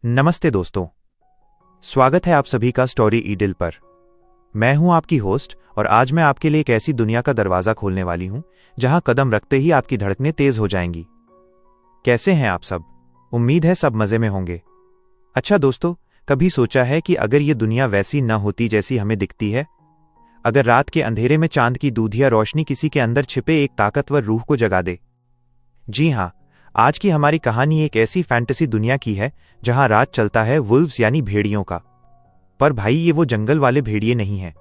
नमस्ते दोस्तों, स्वागत है आप सभी का स्टोरी ईडिल पर। मैं हूं आपकी होस्ट और आज मैं आपके लिए एक ऐसी दुनिया का दरवाजा खोलने वाली हूं जहां कदम रखते ही आपकी धड़कनें तेज हो जाएंगी। कैसे हैं आप सब? उम्मीद है सब मजे में होंगे। अच्छा दोस्तों, कभी सोचा है कि अगर ये दुनिया वैसी न होती जैसी हमें दिखती है? अगर रात के अंधेरे में चांद की दूधिया रोशनी किसी के अंदर छिपे एक ताकतवर रूह को जगा दे। जी हां, आज की हमारी कहानी एक ऐसी फैंटेसी दुनिया की है जहां राज चलता है वुल्व्स यानी भेड़ियों का। पर भाई, ये वो जंगल वाले भेड़िए नहीं हैं।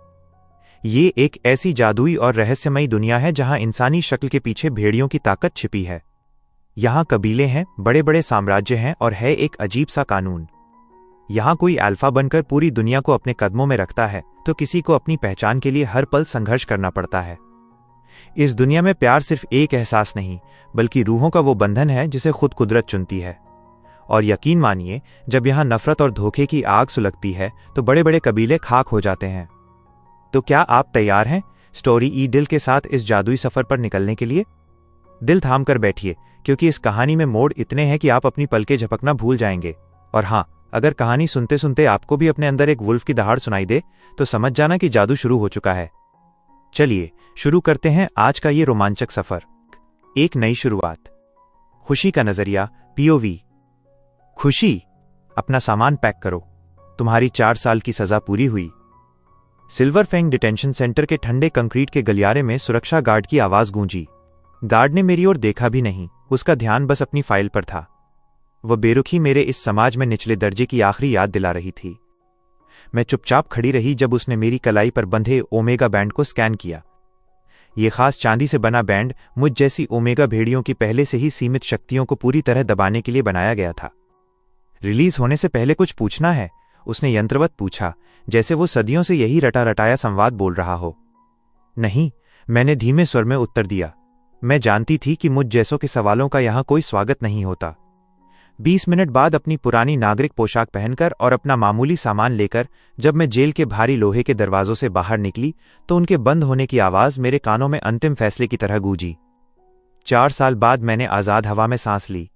ये एक ऐसी जादुई और रहस्यमयी दुनिया है जहां इंसानी शक्ल के पीछे भेड़ियों की ताकत छिपी है। यहां कबीले हैं, बड़े बड़े साम्राज्य हैं और है एक अजीब सा कानून। यहां कोई अल्फा बनकर पूरी दुनिया को अपने कदमों में रखता है तो किसी को अपनी पहचान के लिए हर पल संघर्ष करना पड़ता है। इस दुनिया में प्यार सिर्फ एक एहसास नहीं, बल्कि रूहों का वो बंधन है जिसे खुद कुदरत चुनती है। और यकीन मानिए, जब यहां नफरत और धोखे की आग सुलगती है तो बड़े बड़े कबीले खाक हो जाते हैं। तो क्या आप तैयार हैं स्टोरी ईडिल के साथ इस जादुई सफर पर निकलने के लिए? दिल थाम कर बैठिए, क्योंकि इस कहानी में मोड़ इतने हैं कि आप अपनी पलकें झपकना भूल जाएंगे। और हां, अगर कहानी सुनते सुनते आपको भी अपने अंदर एक वुल्फ की दहाड़ सुनाई दे तो समझ जाना कि जादू शुरू हो चुका है। चलिए शुरू करते हैं आज का ये रोमांचक सफर। एक नई शुरुआत। खुशी का नजरिया, पीओवी। खुशी, अपना सामान पैक करो, तुम्हारी 4 साल की सजा पूरी हुई। सिल्वर फैंग डिटेंशन सेंटर के ठंडे कंक्रीट के गलियारे में सुरक्षा गार्ड की आवाज गूंजी। गार्ड ने मेरी ओर देखा भी नहीं, उसका ध्यान बस अपनी फाइल पर था। वह बेरुखी मेरे इस समाज में निचले दर्जे की आखिरी याद दिला रही थी। मैं चुपचाप खड़ी रही जब उसने मेरी कलाई पर बंधे ओमेगा बैंड को स्कैन किया। यह खास चांदी से बना बैंड मुझ जैसी ओमेगा भेड़ियों की पहले से ही सीमित शक्तियों को पूरी तरह दबाने के लिए बनाया गया था। रिलीज होने से पहले कुछ पूछना है? उसने यंत्रवत पूछा, जैसे वो सदियों से यही रटा रटाया संवाद बोल रहा हो। नहीं, मैंने धीमे स्वर में उत्तर दिया। मैं जानती थी कि मुझ जैसों के सवालों का यहां कोई स्वागत नहीं होता। 20 मिनट बाद अपनी पुरानी नागरिक पोशाक पहनकर और अपना मामूली सामान लेकर जब मैं जेल के भारी लोहे के दरवाजों से बाहर निकली तो उनके बंद होने की आवाज मेरे कानों में अंतिम फैसले की तरह गूंजी। 4 साल बाद मैंने आजाद हवा में सांस ली।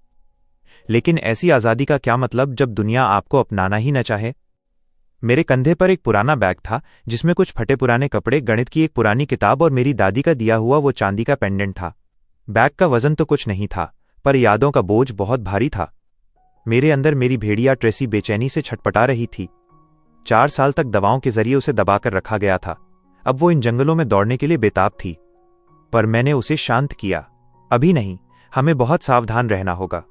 लेकिन ऐसी आजादी का क्या मतलब जब दुनिया आपको अपनाना ही न चाहे? मेरे कंधे पर एक पुराना बैग था जिसमें कुछ फटे पुराने कपड़े, गणित की एक पुरानी किताब और मेरी दादी का दिया हुआ वो चांदी का पेंडेंट था। बैग का वजन तो कुछ नहीं था, पर यादों का बोझ बहुत भारी था। मेरे अंदर मेरी भेड़िया ट्रेसी बेचैनी से छटपटा रही थी। 4 साल तक दवाओं के जरिए उसे दबाकर रखा गया था। अब वो इन जंगलों में दौड़ने के लिए बेताब थी। पर मैंने उसे शांत किया। अभी नहीं, हमें बहुत सावधान रहना होगा।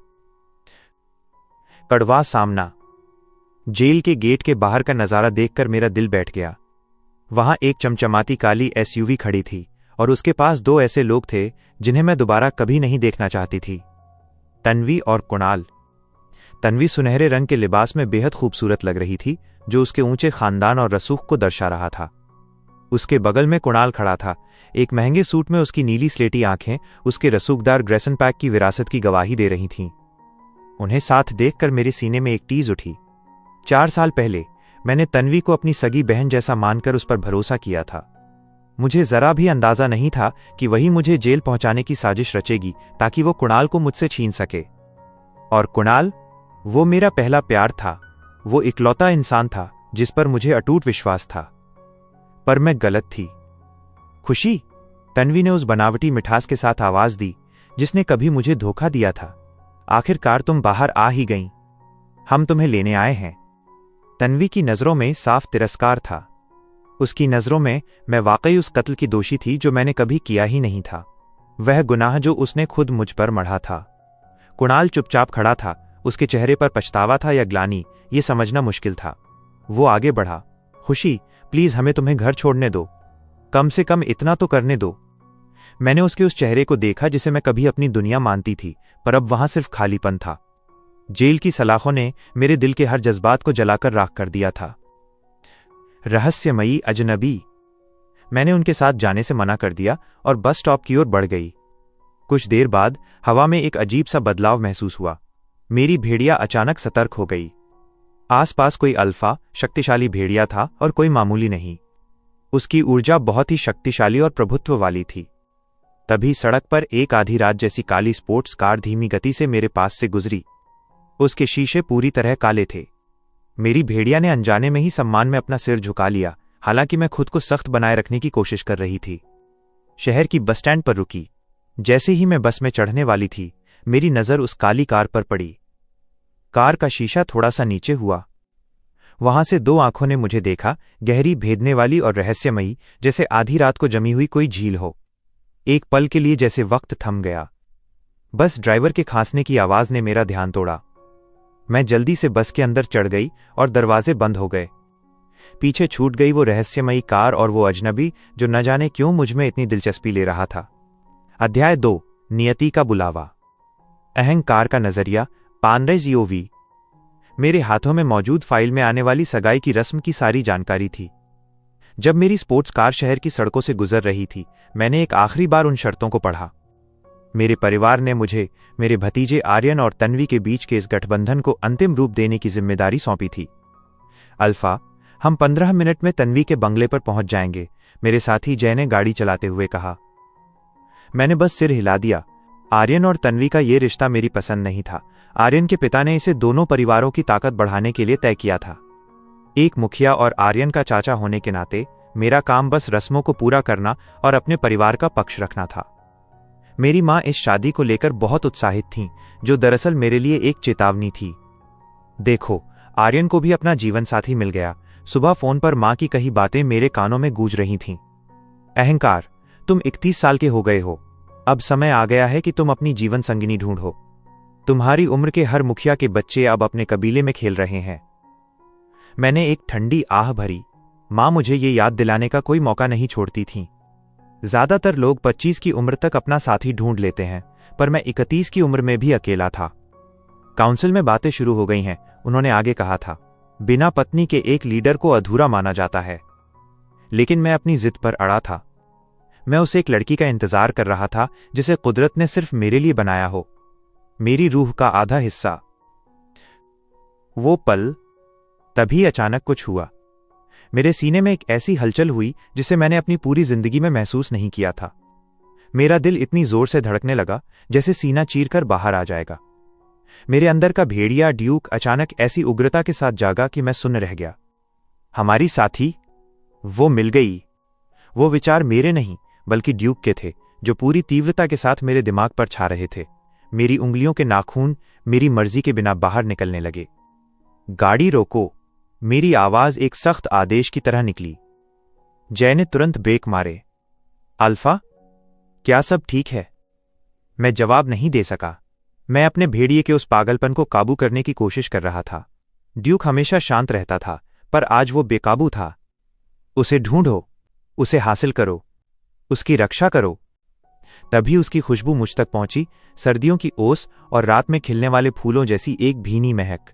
कड़वा सामना। जेल के गेट के बाहर का नजारा देखकर मेरा दिल बैठ गया। वहां एक चमचमाती काली एसयूवी खड़ी थी और उसके पास 2 ऐसे लोग थे जिन्हें मैं दोबारा कभी नहीं देखना चाहती थी, तन्वी और कुणाल। तन्वी सुनहरे रंग के लिबास में बेहद खूबसूरत लग रही थी, जो उसके ऊंचे खानदान और रसूख को दर्शा रहा था। उसके बगल में कुणाल खड़ा था। एक महंगे सूट में उसकी नीली स्लेटी आंखें उसके रसूखदार ग्रेसन पैक की विरासत की गवाही दे रही थीं। उन्हें साथ देखकर मेरे सीने में एक टीज उठी। 4 साल पहले मैंने तन्वी को अपनी सगी बहन जैसा मानकर उस पर भरोसा किया था। मुझे जरा भी अंदाजा नहीं था कि वही मुझे जेल पहुंचाने की साजिश रचेगी ताकि वो कुणाल को मुझसे छीन सके। और कुणाल, वो मेरा पहला प्यार था। वो इकलौता इंसान था जिस पर मुझे अटूट विश्वास था। पर मैं गलत थी। खुशी, तन्वी ने उस बनावटी मिठास के साथ आवाज दी जिसने कभी मुझे धोखा दिया था। आखिरकार तुम बाहर आ ही गईं। हम तुम्हें लेने आए हैं। तन्वी की नजरों में साफ तिरस्कार था। उसकी नजरों में मैं वाकई उस कत्ल की दोषी थी जो मैंने कभी किया ही नहीं था, वह गुनाह जो उसने खुद मुझ पर मढ़ा था। कुणाल चुपचाप खड़ा था। उसके चेहरे पर पछतावा था या ग्लानि, ये समझना मुश्किल था। वो आगे बढ़ा। खुशी, प्लीज हमें तुम्हें घर छोड़ने दो। कम से कम इतना तो करने दो। मैंने उसके उस चेहरे को देखा जिसे मैं कभी अपनी दुनिया मानती थी, पर अब वहां सिर्फ खालीपन था। जेल की सलाखों ने मेरे दिल के हर जज्बात को जलाकर राख कर दिया था। रहस्यमयी अजनबी। मैंने उनके साथ जाने से मना कर दिया और बस स्टॉप की ओर बढ़ गई। कुछ देर बाद हवा में एक अजीब सा बदलाव महसूस हुआ। मेरी भेड़िया अचानक सतर्क हो गई। आसपास कोई अल्फा शक्तिशाली भेड़िया था और कोई मामूली नहीं। उसकी ऊर्जा बहुत ही शक्तिशाली और प्रभुत्व वाली थी। तभी सड़क पर एक आधी रात जैसी काली स्पोर्ट्स कार धीमी गति से मेरे पास से गुजरी। उसके शीशे पूरी तरह काले थे। मेरी भेड़िया ने अनजाने में ही सम्मान में अपना सिर झुका लिया, हालांकि मैं खुद को सख्त बनाए रखने की कोशिश कर रही थी। शहर की बस स्टैंड पर रुकी। जैसे ही मैं बस में चढ़ने वाली थी, मेरी नजर उस काली कार पर पड़ी। कार का शीशा थोड़ा सा नीचे हुआ। वहां से दो आंखों ने मुझे देखा, गहरी, भेदने वाली और रहस्यमयी, जैसे आधी रात को जमी हुई कोई झील हो। एक पल के लिए जैसे वक्त थम गया। बस ड्राइवर के खांसने की आवाज ने मेरा ध्यान तोड़ा। मैं जल्दी से बस के अंदर चढ़ गई और दरवाजे बंद हो गए। पीछे छूट गई वो रहस्यमयी कार और वो अजनबी जो न जाने क्यों मुझमें इतनी दिलचस्पी ले रहा था। अध्याय 2, नियति का बुलावा। अहंकार का नजरिया, पानरेज ईओवी। मेरे हाथों में मौजूद फाइल में आने वाली सगाई की रस्म की सारी जानकारी थी। जब मेरी स्पोर्ट्स कार शहर की सड़कों से गुजर रही थी, मैंने एक आखिरी बार उन शर्तों को पढ़ा। मेरे परिवार ने मुझे मेरे भतीजे आर्यन और तन्वी के बीच के इस गठबंधन को अंतिम रूप देने की जिम्मेदारी सौंपी थी। अल्फा, हम 15 मिनट में तन्वी के बंगले पर पहुंच जाएंगे, मेरे साथी जय ने गाड़ी चलाते हुए कहा। मैंने बस सिर हिला दिया। आर्यन और तन्वी का ये रिश्ता मेरी पसंद नहीं था। आर्यन के पिता ने इसे दोनों परिवारों की ताकत बढ़ाने के लिए तय किया था। एक मुखिया और आर्यन का चाचा होने के नाते मेरा काम बस रस्मों को पूरा करना और अपने परिवार का पक्ष रखना था। मेरी मां इस शादी को लेकर बहुत उत्साहित थीं, जो दरअसल मेरे लिए एक चेतावनी थी। देखो, आर्यन को भी अपना जीवन साथी मिल गया। सुबह फोन पर मां की कही बातें मेरे कानों में गूंज रही थीं। अहंकार, तुम 31 साल के हो गए हो। अब समय आ गया है कि तुम अपनी जीवन संगिनी ढूंढो। तुम्हारी उम्र के हर मुखिया के बच्चे अब अपने कबीले में खेल रहे हैं। मैंने एक ठंडी आह भरी। मां मुझे ये याद दिलाने का कोई मौका नहीं छोड़ती थीं। ज्यादातर लोग 25 की उम्र तक अपना साथी ढूंढ लेते हैं, पर मैं 31 की उम्र में भी अकेला था। काउंसिल में बातें शुरू हो गई हैं, उन्होंने आगे कहा था। बिना पत्नी के एक लीडर को अधूरा माना जाता है। लेकिन मैं अपनी जिद पर अड़ा था। मैं उस एक लड़की का इंतजार कर रहा था जिसे कुदरत ने सिर्फ मेरे लिए बनाया हो, मेरी रूह का आधा हिस्सा। वो पल, तभी अचानक कुछ हुआ। मेरे सीने में एक ऐसी हलचल हुई जिसे मैंने अपनी पूरी जिंदगी में महसूस नहीं किया था। मेरा दिल इतनी जोर से धड़कने लगा जैसे सीना चीरकर बाहर आ जाएगा। मेरे अंदर का भेड़िया ड्यूक अचानक ऐसी उग्रता के साथ जागा कि मैं सुन्न रह गया। हमारी साथी, वो मिल गई। वो विचार मेरे नहीं बल्कि ड्यूक के थे, जो पूरी तीव्रता के साथ मेरे दिमाग पर छा रहे थे। मेरी उंगलियों के नाखून मेरी मर्जी के बिना बाहर निकलने लगे। गाड़ी रोको, मेरी आवाज एक सख्त आदेश की तरह निकली। जय ने तुरंत ब्रेक मारे। अल्फा, क्या सब ठीक है? मैं जवाब नहीं दे सका। मैं अपने भेड़िए के उस पागलपन को काबू करने की कोशिश कर रहा था। ड्यूक हमेशा शांत रहता था, पर आज वो बेकाबू था। उसे ढूंढो, उसे हासिल करो, उसकी रक्षा करो। तभी उसकी खुशबू मुझ तक पहुंची, सर्दियों की ओस और रात में खिलने वाले फूलों जैसी एक भीनी महक।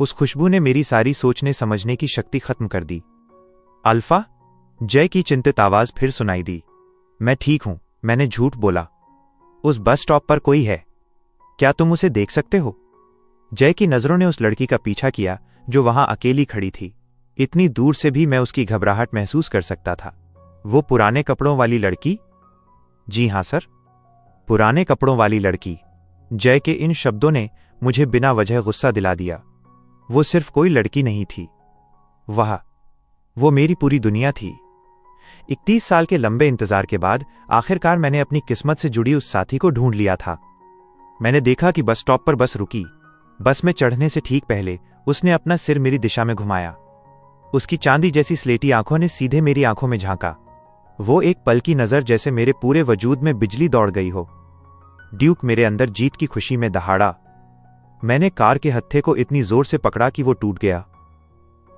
उस खुशबू ने मेरी सारी सोचने समझने की शक्ति खत्म कर दी। अल्फा, जय की चिंतित आवाज फिर सुनाई दी। मैं ठीक हूं, मैंने झूठ बोला। उस बस स्टॉप पर कोई है, क्या तुम उसे देख सकते हो? जय की नजरों ने उस लड़की का पीछा किया जो वहां अकेली खड़ी थी। इतनी दूर से भी मैं उसकी घबराहट महसूस कर सकता था। वो पुराने कपड़ों वाली लड़की? जी हां सर, पुराने कपड़ों वाली लड़की। जय के इन शब्दों ने मुझे बिना वजह गुस्सा दिला दिया। वो सिर्फ कोई लड़की नहीं थी, वो मेरी पूरी दुनिया थी। 31 साल के लंबे इंतजार के बाद आखिरकार मैंने अपनी किस्मत से जुड़ी उस साथी को ढूंढ लिया था। मैंने देखा कि बस स्टॉप पर बस रुकी। बस में चढ़ने से ठीक पहले उसने अपना सिर मेरी दिशा में घुमाया। उसकी चांदी जैसी स्लेटी आंखों ने सीधे मेरी आंखों में झांका। वो एक पल की नजर जैसे मेरे पूरे वजूद में बिजली दौड़ गई हो। ड्यूक मेरे अंदर जीत की खुशी में दहाड़ा। मैंने कार के हत्थे को इतनी जोर से पकड़ा कि वो टूट गया।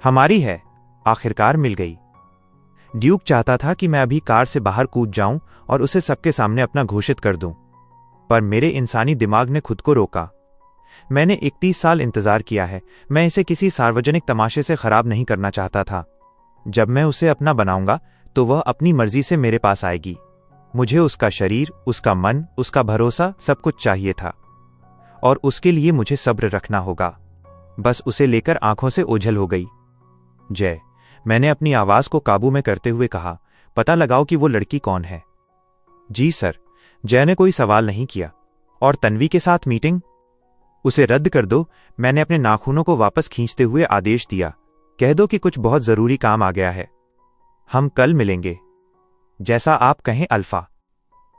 हमारी है, आखिरकार मिल गई। ड्यूक चाहता था कि मैं अभी कार से बाहर कूद जाऊं और उसे सबके सामने अपना घोषित कर दूं, पर मेरे इंसानी दिमाग ने खुद को रोका। मैंने 31 साल इंतजार किया है। मैं इसे किसी सार्वजनिक तमाशे से खराब नहीं करना चाहता था। जब मैं उसे अपना बनाऊंगा तो वह अपनी मर्जी से मेरे पास आएगी। मुझे उसका शरीर, उसका मन, उसका भरोसा, सब कुछ चाहिए था, और उसके लिए मुझे सब्र रखना होगा। बस उसे लेकर आंखों से ओझल हो गई। जय, मैंने अपनी आवाज को काबू में करते हुए कहा, पता लगाओ कि वो लड़की कौन है। जी सर। जय ने कोई सवाल नहीं किया। और तन्वी के साथ मीटिंग? उसे रद्द कर दो, मैंने अपने नाखूनों को वापस खींचते हुए आदेश दिया। कह दो कि कुछ बहुत जरूरी काम आ गया है। हम कल मिलेंगे। जैसा आप कहें अल्फा।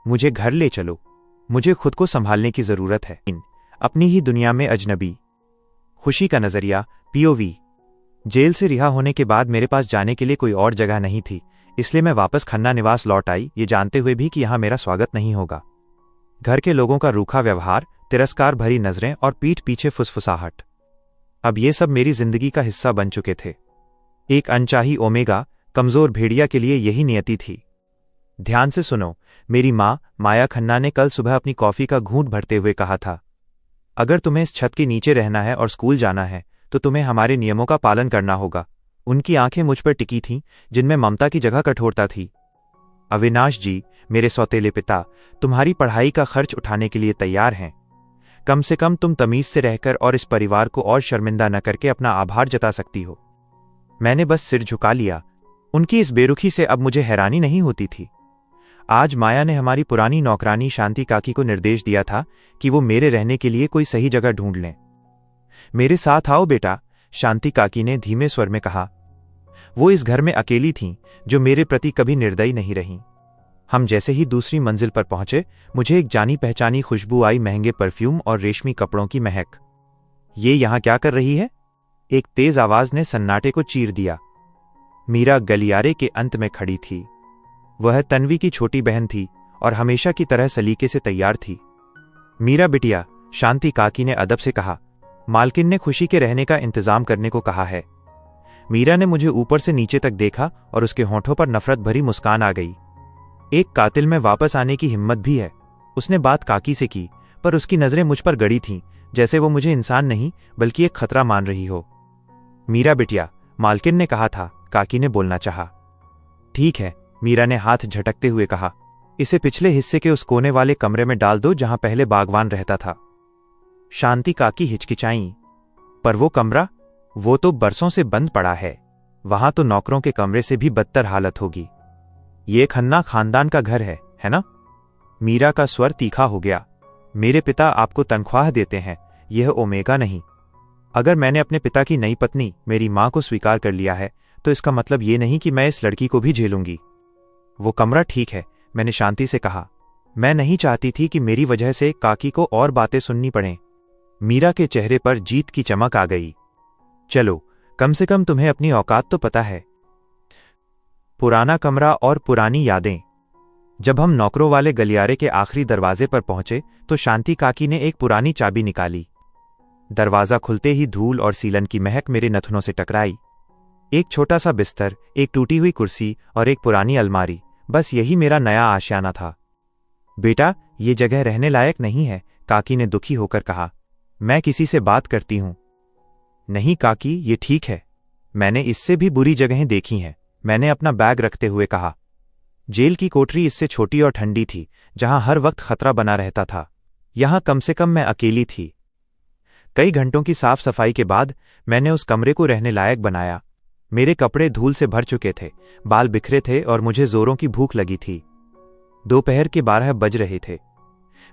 मुझे घर ले चलो, मुझे खुद को संभालने की जरूरत है। अपनी ही दुनिया में अजनबी। खुशी का नजरिया, पीओवी। जेल से रिहा होने के बाद मेरे पास जाने के लिए कोई और जगह नहीं थी, इसलिए मैं वापस खन्ना निवास लौट आई, ये जानते हुए भी कि यहां मेरा स्वागत नहीं होगा। घर के लोगों का रूखा व्यवहार, तिरस्कार भरी नजरें और पीठ पीछे फुसफुसाहट, अब ये सब मेरी जिंदगी का हिस्सा बन चुके थे। एक अनचाही ओमेगा, कमजोर भेड़िया के लिए यही नियति थी। ध्यान से सुनो, मेरी माँ माया खन्ना ने कल सुबह अपनी कॉफी का घूंट भरते हुए कहा था, अगर तुम्हें इस छत के नीचे रहना है और स्कूल जाना है तो तुम्हें हमारे नियमों का पालन करना होगा। उनकी आंखें मुझ पर टिकी थीं, जिनमें ममता की जगह कठोरता थी। अविनाश जी, मेरे सौतेले पिता, तुम्हारी पढ़ाई का खर्च उठाने के लिए तैयार हैं। कम से कम तुम तमीज से रहकर और इस परिवार को और शर्मिंदा न करके अपना आभार जता सकती हो। मैंने बस सिर झुका लिया। उनकी इस बेरुखी से अब मुझे हैरानी नहीं होती थी। आज माया ने हमारी पुरानी नौकरानी शांति काकी को निर्देश दिया था कि वो मेरे रहने के लिए कोई सही जगह ढूंढ लें। मेरे साथ आओ बेटा, शांति काकी ने धीमे स्वर में कहा। वो इस घर में अकेली थीं, जो मेरे प्रति कभी निर्दयी नहीं रहीं। हम जैसे ही दूसरी मंजिल पर पहुंचे, मुझे एक जानी पहचानी खुशबू आई, महंगे परफ्यूम और रेशमी कपड़ों की महक। ये यहां क्या कर रही है? एक तेज आवाज ने सन्नाटे को चीर दिया। मीरा गलियारे के अंत में खड़ी थी। वह तन्वी की छोटी बहन थी और हमेशा की तरह सलीके से तैयार थी। मीरा बिटिया, शांति काकी ने अदब से कहा, मालकिन ने खुशी के रहने का इंतजाम करने को कहा है। मीरा ने मुझे ऊपर से नीचे तक देखा और उसके होठों पर नफरत भरी मुस्कान आ गई। एक कातिल में वापस आने की हिम्मत भी है। उसने बात काकी से की, पर उसकी नजरें मुझ पर गड़ी थीं, जैसे वो मुझे इंसान नहीं बल्कि एक खतरा मान रही हो। मीरा बिटिया, मालकिन ने कहा था, काकी ने बोलना चाहा। ठीक है, मीरा ने हाथ झटकते हुए कहा, इसे पिछले हिस्से के उस कोने वाले कमरे में डाल दो जहां पहले बागवान रहता था। शांति काकी हिचकिचाईं, पर वो कमरा, वो तो बरसों से बंद पड़ा है। वहां तो नौकरों के कमरे से भी बदतर हालत होगी। ये खन्ना खानदान का घर है ना? मीरा का स्वर तीखा हो गया। मेरे पिता आपको तनख्वाह देते हैं, यह ओमेगा नहीं। अगर मैंने अपने पिता की नई पत्नी मेरी मां को स्वीकार कर लिया है तो इसका मतलब ये नहीं कि मैं इस लड़की को भी झेलूंगी। वो कमरा ठीक है, मैंने शांति से कहा। मैं नहीं चाहती थी कि मेरी वजह से काकी को और बातें सुननी पड़ें। मीरा के चेहरे पर जीत की चमक आ गई। चलो, कम से कम तुम्हें अपनी औकात तो पता है। पुराना कमरा और पुरानी यादें। जब हम नौकरों वाले गलियारे के आखिरी दरवाजे पर पहुंचे तो शांति काकी ने एक पुरानी चाबी निकाली। दरवाजा खुलते ही धूल और सीलन की महक मेरे नथुनों से टकराई। एक छोटा सा बिस्तर, एक टूटी हुई कुर्सी और एक पुरानी अलमारी, बस यही मेरा नया आशियाना था। बेटा, ये जगह रहने लायक नहीं है, काकी ने दुखी होकर कहा। मैं किसी से बात करती हूं। नहीं काकी, ये ठीक है। मैंने इससे भी बुरी जगहें देखी हैं, मैंने अपना बैग रखते हुए कहा। जेल की कोठरी इससे छोटी और ठंडी थी, जहां हर वक्त खतरा बना रहता था। यहां कम से कम मैं अकेली थी। कई घंटों की साफ सफाई के बाद मैंने उस कमरे को रहने लायक बनाया। मेरे कपड़े धूल से भर चुके थे, बाल बिखरे थे और मुझे जोरों की भूख लगी थी। दोपहर के 12 बज रहे थे।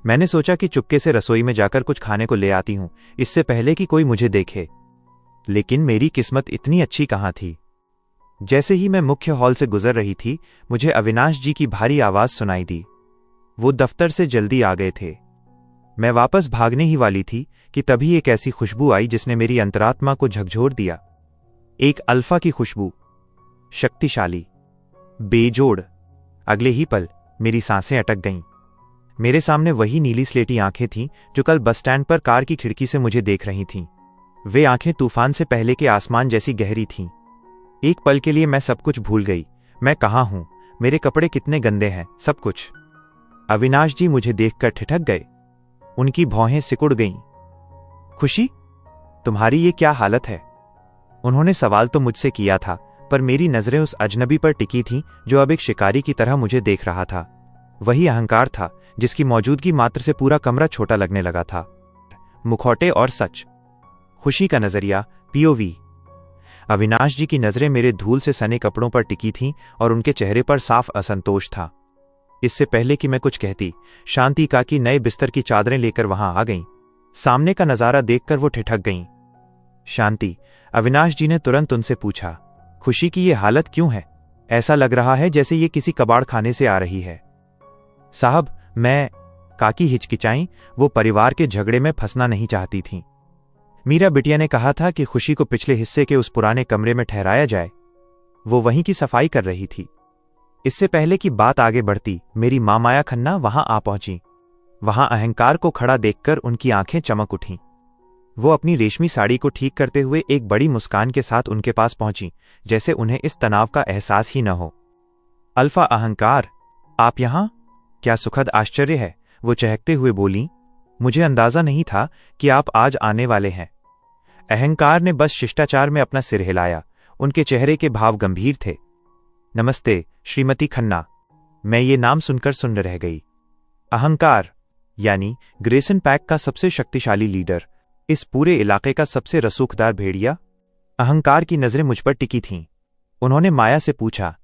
मैंने सोचा कि चुपके से रसोई में जाकर कुछ खाने को ले आती हूं, इससे पहले कि कोई मुझे देखे। लेकिन मेरी किस्मत इतनी अच्छी कहां थी। जैसे ही मैं मुख्य हॉल से गुजर रही थी, मुझे अविनाश जी की भारी आवाज सुनाई दी। वो दफ्तर से जल्दी आ गए थे। मैं वापस भागने ही वाली थी कि तभी एक ऐसी खुशबू आई जिसने मेरी अंतरात्मा को झकझोर दिया। एक अल्फा की खुशबू, शक्तिशाली, बेजोड़। अगले ही पल मेरी सांसें अटक गईं। मेरे सामने वही नीली स्लेटी आंखें थीं जो कल बस स्टैंड पर कार की खिड़की से मुझे देख रही थीं। वे आंखें तूफान से पहले के आसमान जैसी गहरी थीं। एक पल के लिए मैं सब कुछ भूल गई। मैं कहाँ हूं, मेरे कपड़े कितने गंदे हैं, सब कुछ। अविनाश जी मुझे देखकर ठिठक गए। उनकी भौहें सिकुड़ गईं। खुशी, तुम्हारी ये क्या हालत है? उन्होंने सवाल तो मुझसे किया था, पर मेरी नजरें उस अजनबी पर टिकी थीं जो अब एक शिकारी की तरह मुझे देख रहा था। वही अहंकार था जिसकी मौजूदगी मात्र से पूरा कमरा छोटा लगने लगा था। मुखौटे और सच। खुशी का नजरिया, पीओवी। अविनाश जी की नजरें मेरे धूल से सने कपड़ों पर टिकी थीं और उनके चेहरे पर साफ असंतोष था। इससे पहले कि मैं कुछ कहती, शांति काकी नए बिस्तर की चादरें लेकर वहां आ गईं। सामने का नजारा देखकर वो ठिठक गईं। शांति, अविनाश जी ने तुरंत उनसे पूछा, खुशी की ये हालत क्यों है? ऐसा लग रहा है जैसे ये किसी कबाड़ खाने से आ रही है। साहब, मैं, काकी हिचकिचाईं। वो परिवार के झगड़े में फंसना नहीं चाहती थीं। मीरा बिटिया ने कहा था कि खुशी को पिछले हिस्से के उस पुराने कमरे में ठहराया जाए। वो वहीं की सफाई कर रही थी। इससे पहले कि बात आगे बढ़ती, मेरी मां माया खन्ना वहां आ पहुंची। वहां अहंकार को खड़ा देखकर उनकी आंखें चमक उठीं। वो अपनी रेशमी साड़ी को ठीक करते हुए एक बड़ी मुस्कान के साथ उनके पास पहुंची, जैसे उन्हें इस तनाव का एहसास ही न हो। अल्फा अहंकार, आप यहां? क्या सुखद आश्चर्य है, वो चहकते हुए बोलीं। मुझे अंदाजा नहीं था कि आप आज आने वाले हैं। अहंकार ने बस शिष्टाचार में अपना सिर हिलाया। उनके चेहरे के भाव गंभीर थे। नमस्ते श्रीमती खन्ना। मैं ये नाम सुनकर सुन्न रह गई। अहंकार यानी ग्रेसन पैक का सबसे शक्तिशाली लीडर, इस पूरे इलाके का सबसे रसूखदार भेड़िया। अहंकार की नजरें मुझ पर टिकी थीं। उन्होंने माया से पूछा,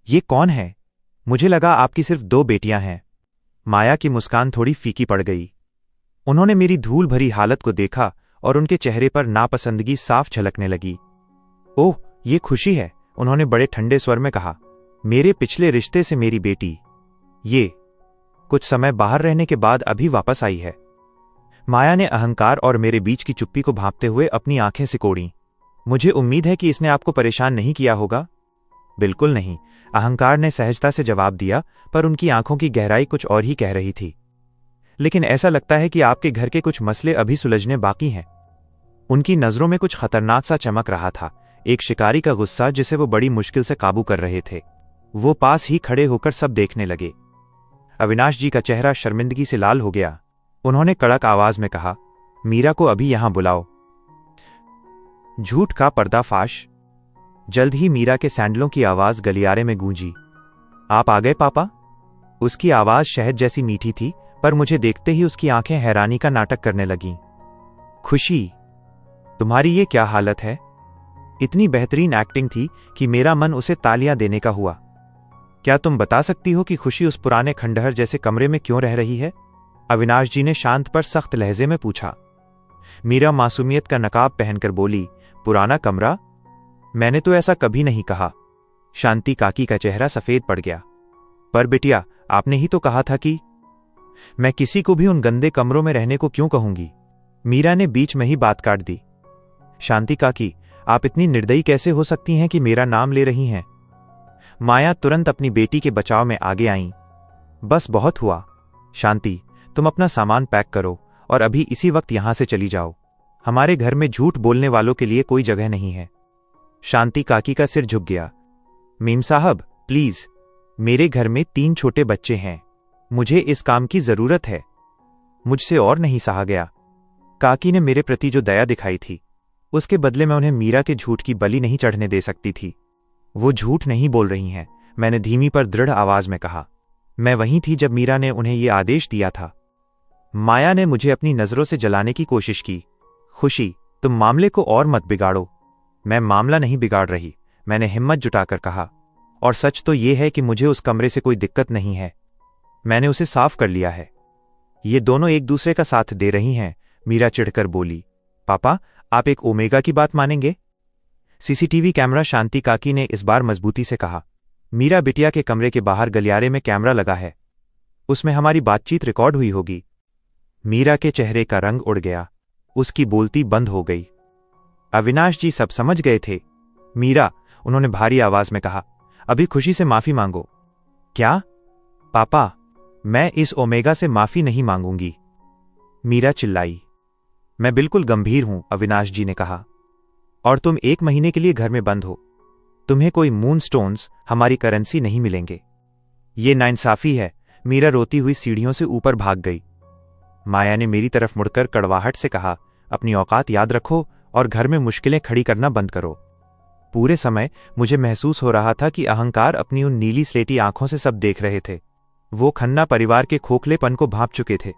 ये कौन है? मुझे लगा आपकी सिर्फ 2 बेटियां हैं। माया की मुस्कान थोड़ी फीकी पड़ गई। उन्होंने मेरी धूल भरी हालत को देखा और उनके चेहरे पर नापसंदगी साफ झलकने लगी। ओह, ये खुशी है, उन्होंने बड़े ठंडे स्वर में कहा। मेरे पिछले रिश्ते से मेरी बेटी, ये कुछ समय बाहर रहने के बाद अभी वापस आई है। माया ने अहंकार और मेरे बीच की चुप्पी को भांपते हुए अपनी आंखें सिकोड़ीं। मुझे उम्मीद है कि इसने आपको परेशान नहीं किया होगा। बिल्कुल नहीं, अहंकार ने सहजता से जवाब दिया, पर उनकी आंखों की गहराई कुछ और ही कह रही थी। लेकिन ऐसा लगता है कि आपके घर के कुछ मसले अभी सुलझने बाकी हैं। उनकी नजरों में कुछ खतरनाक सा चमक रहा था, एक शिकारी का गुस्सा जिसे वो बड़ी मुश्किल से काबू कर रहे थे। वो पास ही खड़े होकर सब देखने लगे। अविनाश जी का चेहरा शर्मिंदगी से लाल हो गया। उन्होंने कड़क आवाज में कहा, मीरा को अभी यहां बुलाओ। झूठ का पर्दाफाश। जल्द ही मीरा के सैंडलों की आवाज गलियारे में गूंजी। आप आ गए पापा? उसकी आवाज शहद जैसी मीठी थी, पर मुझे देखते ही उसकी आंखें हैरानी का नाटक करने लगीं। खुशी, तुम्हारी ये क्या हालत है? इतनी बेहतरीन एक्टिंग थी कि मेरा मन उसे तालियां देने का हुआ। क्या तुम बता सकती हो कि खुशी उस पुराने खंडहर जैसे कमरे में क्यों रह रही है? अविनाश जी ने शांत पर सख्त लहजे में पूछा। मीरा मासूमियत का नकाब पहनकर बोली, पुराना कमरा? मैंने तो ऐसा कभी नहीं कहा। शांति काकी का चेहरा सफेद पड़ गया। पर बिटिया, आपने ही तो कहा था कि। मैं किसी को भी उन गंदे कमरों में रहने को क्यों कहूंगी? मीरा ने बीच में ही बात काट दी। शांति काकी, आप इतनी निर्दयी कैसे हो सकती हैं कि मेरा नाम ले रही हैं? माया तुरंत अपनी बेटी के बचाव में आगे आईं। बस बहुत हुआ। शांति, तुम अपना सामान पैक करो और अभी इसी वक्त यहां से चली जाओ। हमारे घर में झूठ बोलने वालों के लिए कोई जगह नहीं है। शांति काकी का सिर झुक गया। मीम साहब, प्लीज, मेरे घर में 3 छोटे बच्चे हैं। मुझे इस काम की जरूरत है। मुझसे और नहीं सहा गया। काकी ने मेरे प्रति जो दया दिखाई थी, उसके बदले में उन्हें मीरा के झूठ की बलि नहीं चढ़ने दे सकती थी। वो झूठ नहीं बोल रही हैं, मैंने धीमी पर दृढ़ आवाज में कहा। मैं वहीं थी जब मीरा ने उन्हें ये आदेश दिया था। माया ने मुझे अपनी नजरों से जलाने की कोशिश की। खुशी, तुम मामले को और मत बिगाड़ो। मैं मामला नहीं बिगाड़ रही, मैंने हिम्मत जुटाकर कहा। और सच तो यह है कि मुझे उस कमरे से कोई दिक्कत नहीं है। मैंने उसे साफ कर लिया है। ये दोनों एक दूसरे का साथ दे रही हैं, मीरा चिढ़कर बोली। पापा, आप एक ओमेगा की बात मानेंगे? सीसीटीवी कैमरा, शांति काकी ने इस बार मजबूती से कहा। मीरा बिटिया के कमरे के बाहर गलियारे में कैमरा लगा है। उसमें हमारी बातचीत रिकॉर्ड हुई होगी। मीरा के चेहरे का रंग उड़ गया। उसकी बोलती बंद हो गई। अविनाश जी सब समझ गए थे। मीरा, उन्होंने भारी आवाज में कहा, अभी खुशी से माफी मांगो। क्या? पापा, मैं इस ओमेगा से माफी नहीं मांगूंगी। मीरा चिल्लाई। मैं बिल्कुल गंभीर हूं, अविनाश जी ने कहा। और तुम 1 महीने के लिए घर में बंद हो। तुम्हें कोई मून स्टोन्स, हमारी करेंसी नहीं मिलेंगे। ये नाइंसाफी है। मीरा रोती हुई सीढ़ियों से ऊपर भाग गई। माया ने मेरी तरफ मुड़कर कड़वाहट से कहा, अपनी औकात याद रखो और घर में मुश्किलें खड़ी करना बंद करो। पूरे समय मुझे महसूस हो रहा था कि अहंकार अपनी उन नीली स्लेटी आंखों से सब देख रहे थे। वो खन्ना परिवार के खोखलेपन को भांप चुके थे।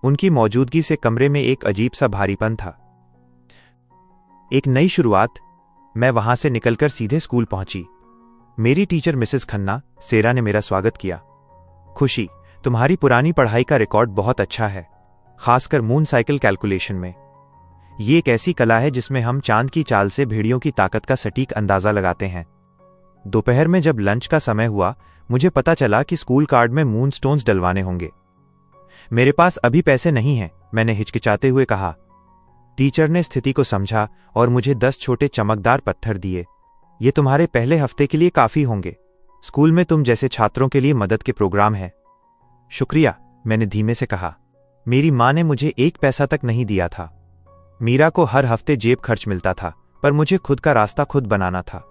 उनकी मौजूदगी से कमरे में एक अजीब सा भारीपन था। एक नई शुरुआत। मैं वहां से निकलकर सीधे स्कूल पहुंची। मेरी टीचर मिसेस खन्ना, सेरा ने मेरा स्वागत किया। खुशी, तुम्हारी पुरानी पढ़ाई का रिकॉर्ड बहुत अच्छा है। खासकर मून साइकिल कैलकुलेशन में। ये एक ऐसी कला है जिसमें हम चांद की चाल से भेड़ियों की ताकत का सटीक अंदाजा लगाते हैं। दोपहर में जब लंच का समय हुआ, मुझे पता चला कि स्कूल कार्ड में मून स्टोन्स डलवाने होंगे। मेरे पास अभी पैसे नहीं हैं, मैंने हिचकिचाते हुए कहा। टीचर ने स्थिति को समझा और मुझे 10 छोटे चमकदार पत्थर दिए। ये तुम्हारे पहले हफ्ते के लिए काफी होंगे। स्कूल में तुम जैसे छात्रों के लिए मदद के प्रोग्राम है। शुक्रिया, मैंने धीमे से कहा। मेरी मां ने मुझे 1 पैसा तक नहीं दिया था। मीरा को हर हफ्ते जेब खर्च मिलता था, पर मुझे खुद का रास्ता खुद बनाना था।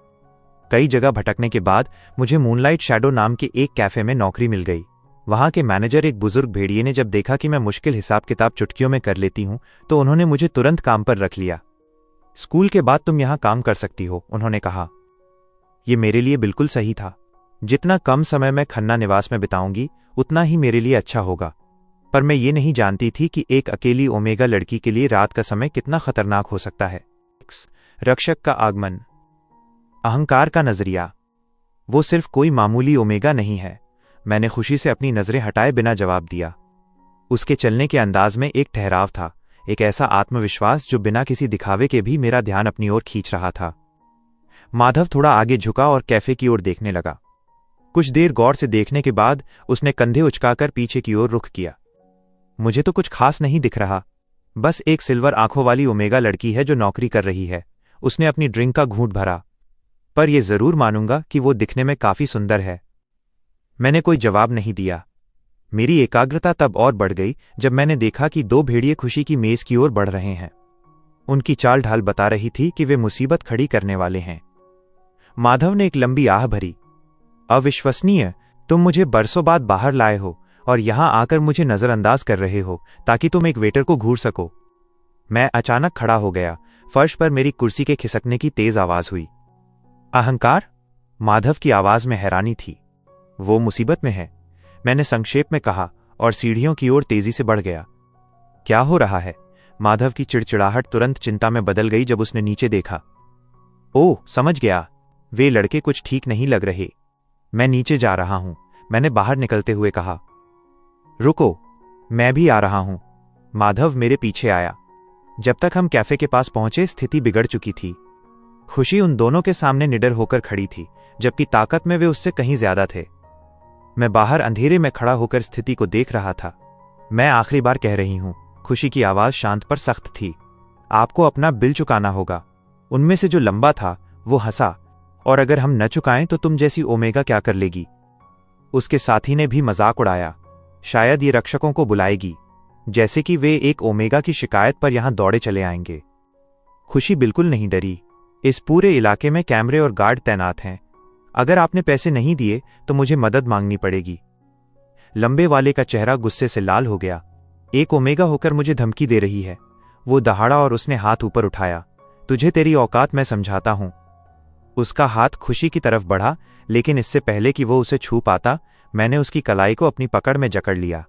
कई जगह भटकने के बाद मुझे मूनलाइट शैडो नाम के एक कैफे में नौकरी मिल गई। वहां के मैनेजर, एक बुजुर्ग भेड़िए ने जब देखा कि मैं मुश्किल हिसाब किताब चुटकियों में कर लेती हूं, तो उन्होंने मुझे तुरंत काम पर रख लिया। स्कूल के बाद तुम यहां काम कर सकती हो, उन्होंने कहा। यह मेरे लिए बिल्कुल सही था। जितना कम समय मैं खन्ना निवास में बिताऊंगी, उतना ही मेरे लिए अच्छा होगा। पर मैं ये नहीं जानती थी कि एक अकेली ओमेगा लड़की के लिए रात का समय कितना खतरनाक हो सकता है। रक्षक का आगमन। अहंकार का नजरिया। वो सिर्फ कोई मामूली ओमेगा नहीं है, मैंने खुशी से अपनी नजरें हटाए बिना जवाब दिया। उसके चलने के अंदाज में एक ठहराव था, एक ऐसा आत्मविश्वास जो बिना किसी दिखावे के भी मेरा ध्यान अपनी ओर खींच रहा था। माधव थोड़ा आगे झुका और कैफे की ओर देखने लगा। कुछ देर गौर से देखने के बाद उसने कंधे उचकाकर पीछे की ओर रुख किया। मुझे तो कुछ खास नहीं दिख रहा, बस एक सिल्वर आंखों वाली ओमेगा लड़की है जो नौकरी कर रही है। उसने अपनी ड्रिंक का घूंट भरा। पर यह जरूर मानूंगा कि वो दिखने में काफी सुंदर है। मैंने कोई जवाब नहीं दिया। मेरी एकाग्रता तब और बढ़ गई जब मैंने देखा कि 2 भेड़िए खुशी की मेज की ओर बढ़ रहे हैं। उनकी चाल ढाल बता रही थी कि वे मुसीबत खड़ी करने वाले हैं। माधव ने एक लंबी आह भरी। अविश्वसनीय, तुम मुझे बरसों बाद बाहर लाए हो और यहां आकर मुझे नजरअंदाज कर रहे हो ताकि तुम एक वेटर को घूर सको। मैं अचानक खड़ा हो गया। फर्श पर मेरी कुर्सी के खिसकने की तेज आवाज हुई। अहंकार? माधव की आवाज में हैरानी थी। वो मुसीबत में है, मैंने संक्षेप में कहा और सीढ़ियों की ओर तेजी से बढ़ गया। क्या हो रहा है? माधव की चिड़चिड़ाहट तुरंत चिंता में बदल गई जब उसने नीचे देखा। ओह, समझ गया, वे लड़के कुछ ठीक नहीं लग रहे। मैं नीचे जा रहा हूं, मैंने बाहर निकलते हुए कहा। रुको, मैं भी आ रहा हूं। माधव मेरे पीछे आया। जब तक हम कैफे के पास पहुंचे, स्थिति बिगड़ चुकी थी। खुशी उन दोनों के सामने निडर होकर खड़ी थी, जबकि ताकत में वे उससे कहीं ज्यादा थे। मैं बाहर अंधेरे में खड़ा होकर स्थिति को देख रहा था। मैं आखिरी बार कह रही हूं, खुशी की आवाज शांत पर सख्त थी। आपको अपना बिल चुकाना होगा। उनमें से जो लंबा था वो हंसा। और अगर हम न चुकाएं तो तुम जैसी ओमेगा क्या कर लेगी? उसके साथी ने भी मजाक उड़ाया। शायद ये रक्षकों को बुलाएगी, जैसे कि वे एक ओमेगा की शिकायत पर यहां दौड़े चले आएंगे। खुशी बिल्कुल नहीं डरी। इस पूरे इलाके में कैमरे और गार्ड तैनात हैं। अगर आपने पैसे नहीं दिए तो मुझे मदद मांगनी पड़ेगी। लंबे वाले का चेहरा गुस्से से लाल हो गया। एक ओमेगा होकर मुझे धमकी दे रही है। वो दहाड़ा और उसने हाथ ऊपर उठाया। तुझे तेरी औकात मैं समझाता हूं। उसका हाथ खुशी की तरफ बढ़ा, लेकिन इससे पहले कि वो उसे छू पाता, मैंने उसकी कलाई को अपनी पकड़ में जकड़ लिया।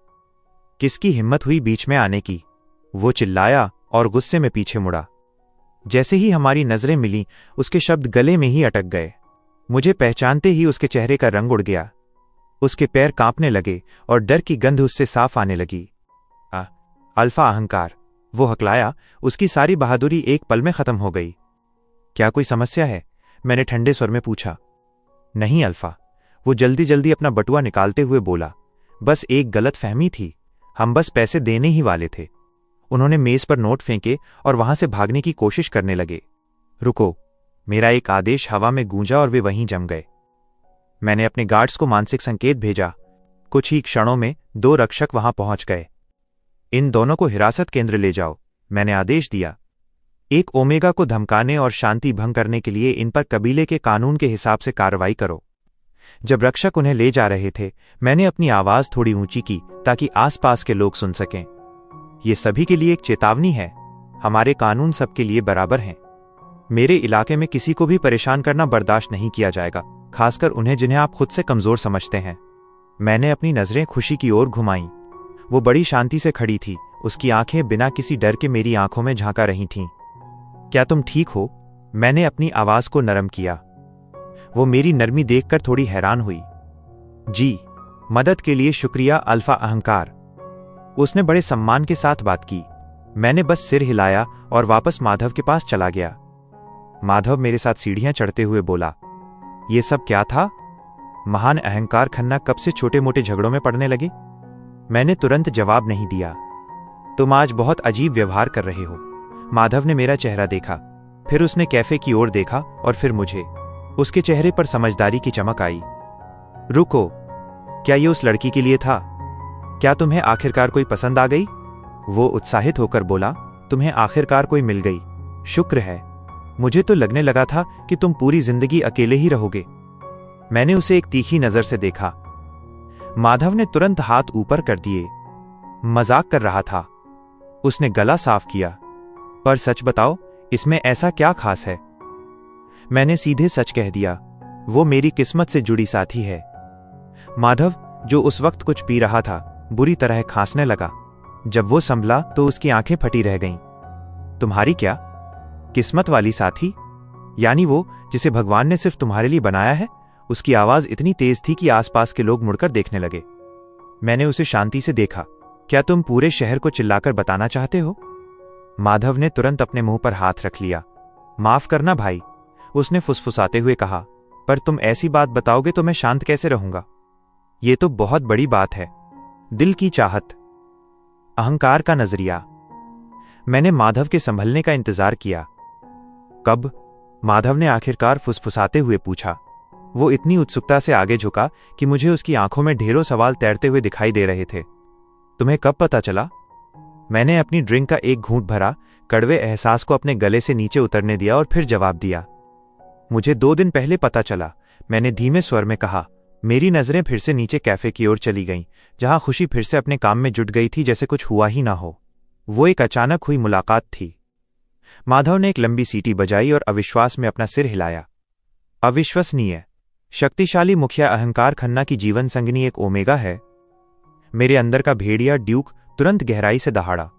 किसकी हिम्मत हुई बीच में आने की? वो चिल्लाया और गुस्से में पीछे मुड़ा। जैसे ही हमारी नजरें मिलीं, उसके शब्द गले में ही अटक गए। मुझे पहचानते ही उसके चेहरे का रंग उड़ गया। उसके पैर कांपने लगे और डर की गंध उससे साफ आने लगी। अल्फा अहंकार, वो हकलाया। उसकी सारी बहादुरी एक पल में खत्म हो गई। क्या कोई समस्या है? मैंने ठंडे स्वर में पूछा। नहीं अल्फा, वो जल्दी जल्दी अपना बटुआ निकालते हुए बोला। बस एक गलत फहमी थी। हम बस पैसे देने ही वाले थे। उन्होंने मेज पर नोट फेंके और वहां से भागने की कोशिश करने लगे। रुको, मेरा एक आदेश हवा में गूंजा और वे वहीं जम गए। मैंने अपने गार्ड्स को मानसिक संकेत भेजा। कुछ ही क्षणों में 2 रक्षक वहां पहुंच गए। इन दोनों को हिरासत केंद्र ले जाओ, मैंने आदेश दिया। एक ओमेगा को धमकाने और शांति भंग करने के लिए इन पर कबीले के कानून के हिसाब से कार्रवाई करो। जब रक्षक उन्हें ले जा रहे थे, मैंने अपनी आवाज थोड़ी ऊंची की ताकि आसपास के लोग सुन सकें। ये सभी के लिए एक चेतावनी है। हमारे कानून सबके लिए बराबर हैं। मेरे इलाके में किसी को भी परेशान करना बर्दाश्त नहीं किया जाएगा, खासकर उन्हें जिन्हें आप खुद से कमजोर समझते हैं। मैंने अपनी नजरें खुशी की ओर घुमाईं। वो बड़ी शांति से खड़ी थी। उसकी आंखें बिना किसी डर के मेरी आंखों में झांका रही थीं। क्या तुम ठीक हो? मैंने अपनी आवाज को नरम किया। वो मेरी नरमी देखकर थोड़ी हैरान हुई। जी, मदद के लिए शुक्रिया अल्फा अहंकार। उसने बड़े सम्मान के साथ बात की। मैंने बस सिर हिलाया और वापस माधव के पास चला गया। माधव मेरे साथ सीढ़ियां चढ़ते हुए बोला, ये सब क्या था? महान अहंकार खन्ना कब से छोटे मोटे झगड़ों में पड़ने लगे? मैंने तुरंत जवाब नहीं दिया। तुम आज बहुत अजीब व्यवहार कर रहे हो। माधव ने मेरा चेहरा देखा, फिर उसने कैफे की ओर देखा और फिर मुझे। उसके चेहरे पर समझदारी की चमक आई। रुको, क्या ये उस लड़की के लिए था? क्या तुम्हें आखिरकार कोई पसंद आ गई? वो उत्साहित होकर बोला, तुम्हें आखिरकार कोई मिल गई, शुक्र है। मुझे तो लगने लगा था कि तुम पूरी जिंदगी अकेले ही रहोगे। मैंने उसे एक तीखी नजर से देखा। माधव ने तुरंत हाथ ऊपर कर दिए। मजाक कर रहा था। उसने गला साफ किया। पर सच बताओ, इसमें ऐसा क्या खास है? मैंने सीधे सच कह दिया, वो मेरी किस्मत से जुड़ी साथी है। माधव, जो उस वक्त कुछ पी रहा था, बुरी तरह खांसने लगा। जब वो संभला तो उसकी आंखें फटी रह गईं। तुम्हारी क्या किस्मत वाली साथी? यानी वो जिसे भगवान ने सिर्फ तुम्हारे लिए बनाया है? उसकी आवाज इतनी तेज थी कि आसपास के लोग मुड़कर देखने लगे। मैंने उसे शांति से देखा। क्या तुम पूरे शहर को चिल्लाकर बताना चाहते हो? माधव ने तुरंत अपने मुंह पर हाथ रख लिया। माफ करना भाई, उसने फुसफुसाते हुए कहा, पर तुम ऐसी बात बताओगे तो मैं शांत कैसे रहूंगा? ये तो बहुत बड़ी बात है। दिल की चाहत, अहंकार का नजरिया। मैंने माधव के संभलने का इंतजार किया। कब? माधव ने आखिरकार फुसफुसाते हुए पूछा। वो इतनी उत्सुकता से आगे झुका कि मुझे उसकी आंखों में ढेरों सवाल तैरते हुए दिखाई दे रहे थे। तुम्हें कब पता चला? मैंने अपनी ड्रिंक का एक घूंट भरा, कड़वे एहसास को अपने गले से नीचे उतरने दिया और फिर जवाब दिया। मुझे 2 दिन पहले पता चला, मैंने धीमे स्वर में कहा। मेरी नजरें फिर से नीचे कैफे की ओर चली गईं, जहां खुशी फिर से अपने काम में जुट गई थी जैसे कुछ हुआ ही ना हो। वो एक अचानक हुई मुलाकात थी। माधव ने एक लंबी सीटी बजाई और अविश्वास में अपना सिर हिलाया। अविश्वसनीय, शक्तिशाली मुखिया अहंकार खन्ना की जीवन संगिनी एक ओमेगा है। मेरे अंदर का भेड़िया ड्यूक तुरंत गहराई से दहाड़ा।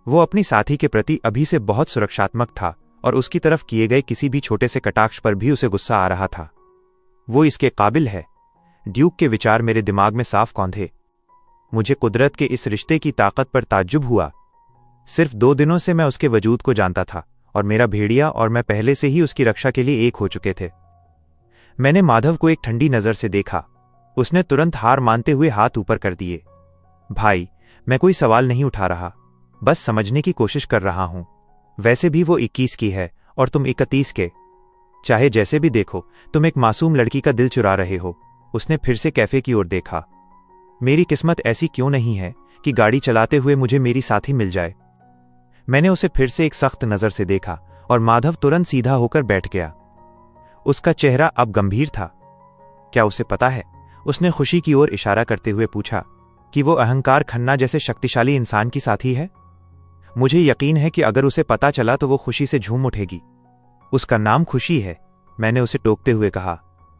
वो अपनी साथी के प्रति अभी से बहुत सुरक्षात्मक था और उसकी तरफ किए गए किसी भी छोटे से कटाक्ष पर भी उसे गुस्सा आ रहा था। वो इसके काबिल है। ड्यूक के विचार मेरे दिमाग में साफ कौंधे। मुझे कुदरत के इस रिश्ते की ताकत पर ताज्जुब हुआ। सिर्फ 2 दिनों से मैं उसके वजूद को जानता था और मेरा भेड़िया और मैं पहले से ही उसकी रक्षा के लिए एक हो चुके थे। मैंने माधव को एक ठंडी नजर से देखा। उसने तुरंत हार मानते हुए हाथ ऊपर कर दिए। भाई, मैं कोई सवाल नहीं उठा रहा, बस समझने की कोशिश कर रहा हूं। वैसे भी वो 21 की है और तुम 31 के। चाहे जैसे भी देखो, तुम एक मासूम लड़की का दिल चुरा रहे हो। उसने फिर से कैफे की ओर देखा। मेरी किस्मत ऐसी क्यों नहीं है कि गाड़ी चलाते हुए मुझे मेरी साथी मिल जाए? मैंने उसे फिर से एक सख्त नजर से देखा और माधव तुरंत सीधा होकर बैठ गया। उसका चेहरा अब गंभीर था। क्या उसे पता है? उसने खुशी की ओर इशारा करते हुए पूछा कि वो अहंकार खन्ना जैसे शक्तिशाली इंसान की साथी है। मुझे यकीन है कि अगर उसे पता चला तो वो खुशी से झूम उठेगी। उसका नाम खुशी है, मैंने उसे टोकते हुए कहा।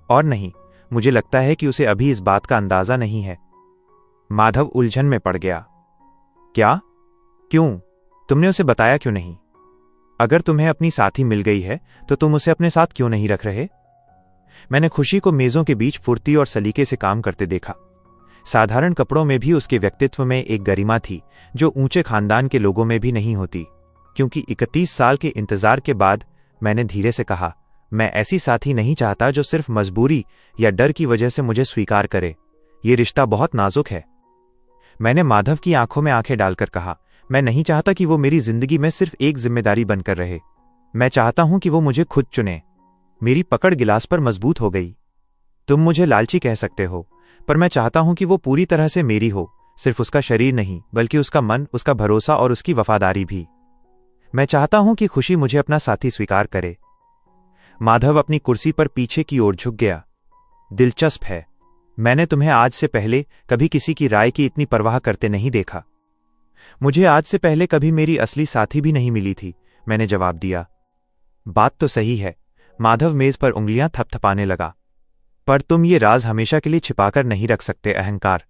और नहीं, मुझे लगता है कि उसे अभी इस बात का अंदाजा नहीं है। माधव उलझन में पड़ गया। क्या? क्यों? तुमने उसे बताया क्यों नहीं? अगर तुम्हें अपनी साथी मिल गई है तो तुम उसे अपने साथ क्यों नहीं रख रहे? मैंने खुशी को मेजों के बीच फुर्ती और सलीके से काम करते देखा। साधारण कपड़ों में भी उसके व्यक्तित्व में एक गरिमा थी जो ऊंचे खानदान के लोगों में भी नहीं होती। क्योंकि 31 साल के इंतजार के बाद मैंने धीरे से कहा, मैं ऐसी साथी नहीं चाहता जो सिर्फ मजबूरी या डर की वजह से मुझे स्वीकार करे। ये रिश्ता बहुत नाजुक है। मैंने माधव की आंखों में आंखें डालकर कहा, मैं नहीं चाहता कि वो मेरी जिंदगी में सिर्फ एक जिम्मेदारी बनकर रहे। मैं चाहता हूं कि वो मुझे खुद चुने। मेरी पकड़ गिलास पर मजबूत हो गई। तुम मुझे लालची कह सकते हो, पर मैं चाहता हूं कि वो पूरी तरह से मेरी हो। सिर्फ उसका शरीर नहीं, बल्कि उसका मन, उसका भरोसा और उसकी वफादारी भी। मैं चाहता हूं कि खुशी मुझे अपना साथी स्वीकार करे। माधव अपनी कुर्सी पर पीछे की ओर झुक गया। दिलचस्प है, मैंने तुम्हें आज से पहले कभी किसी की राय की इतनी परवाह करते नहीं देखा। मुझे आज से पहले कभी मेरी असली साथी भी नहीं मिली थी, मैंने जवाब दिया। बात तो सही है। माधव मेज पर उंगलियां थपथपाने लगा। पर तुम ये राज हमेशा के लिए छिपाकर नहीं रख सकते अहंकार।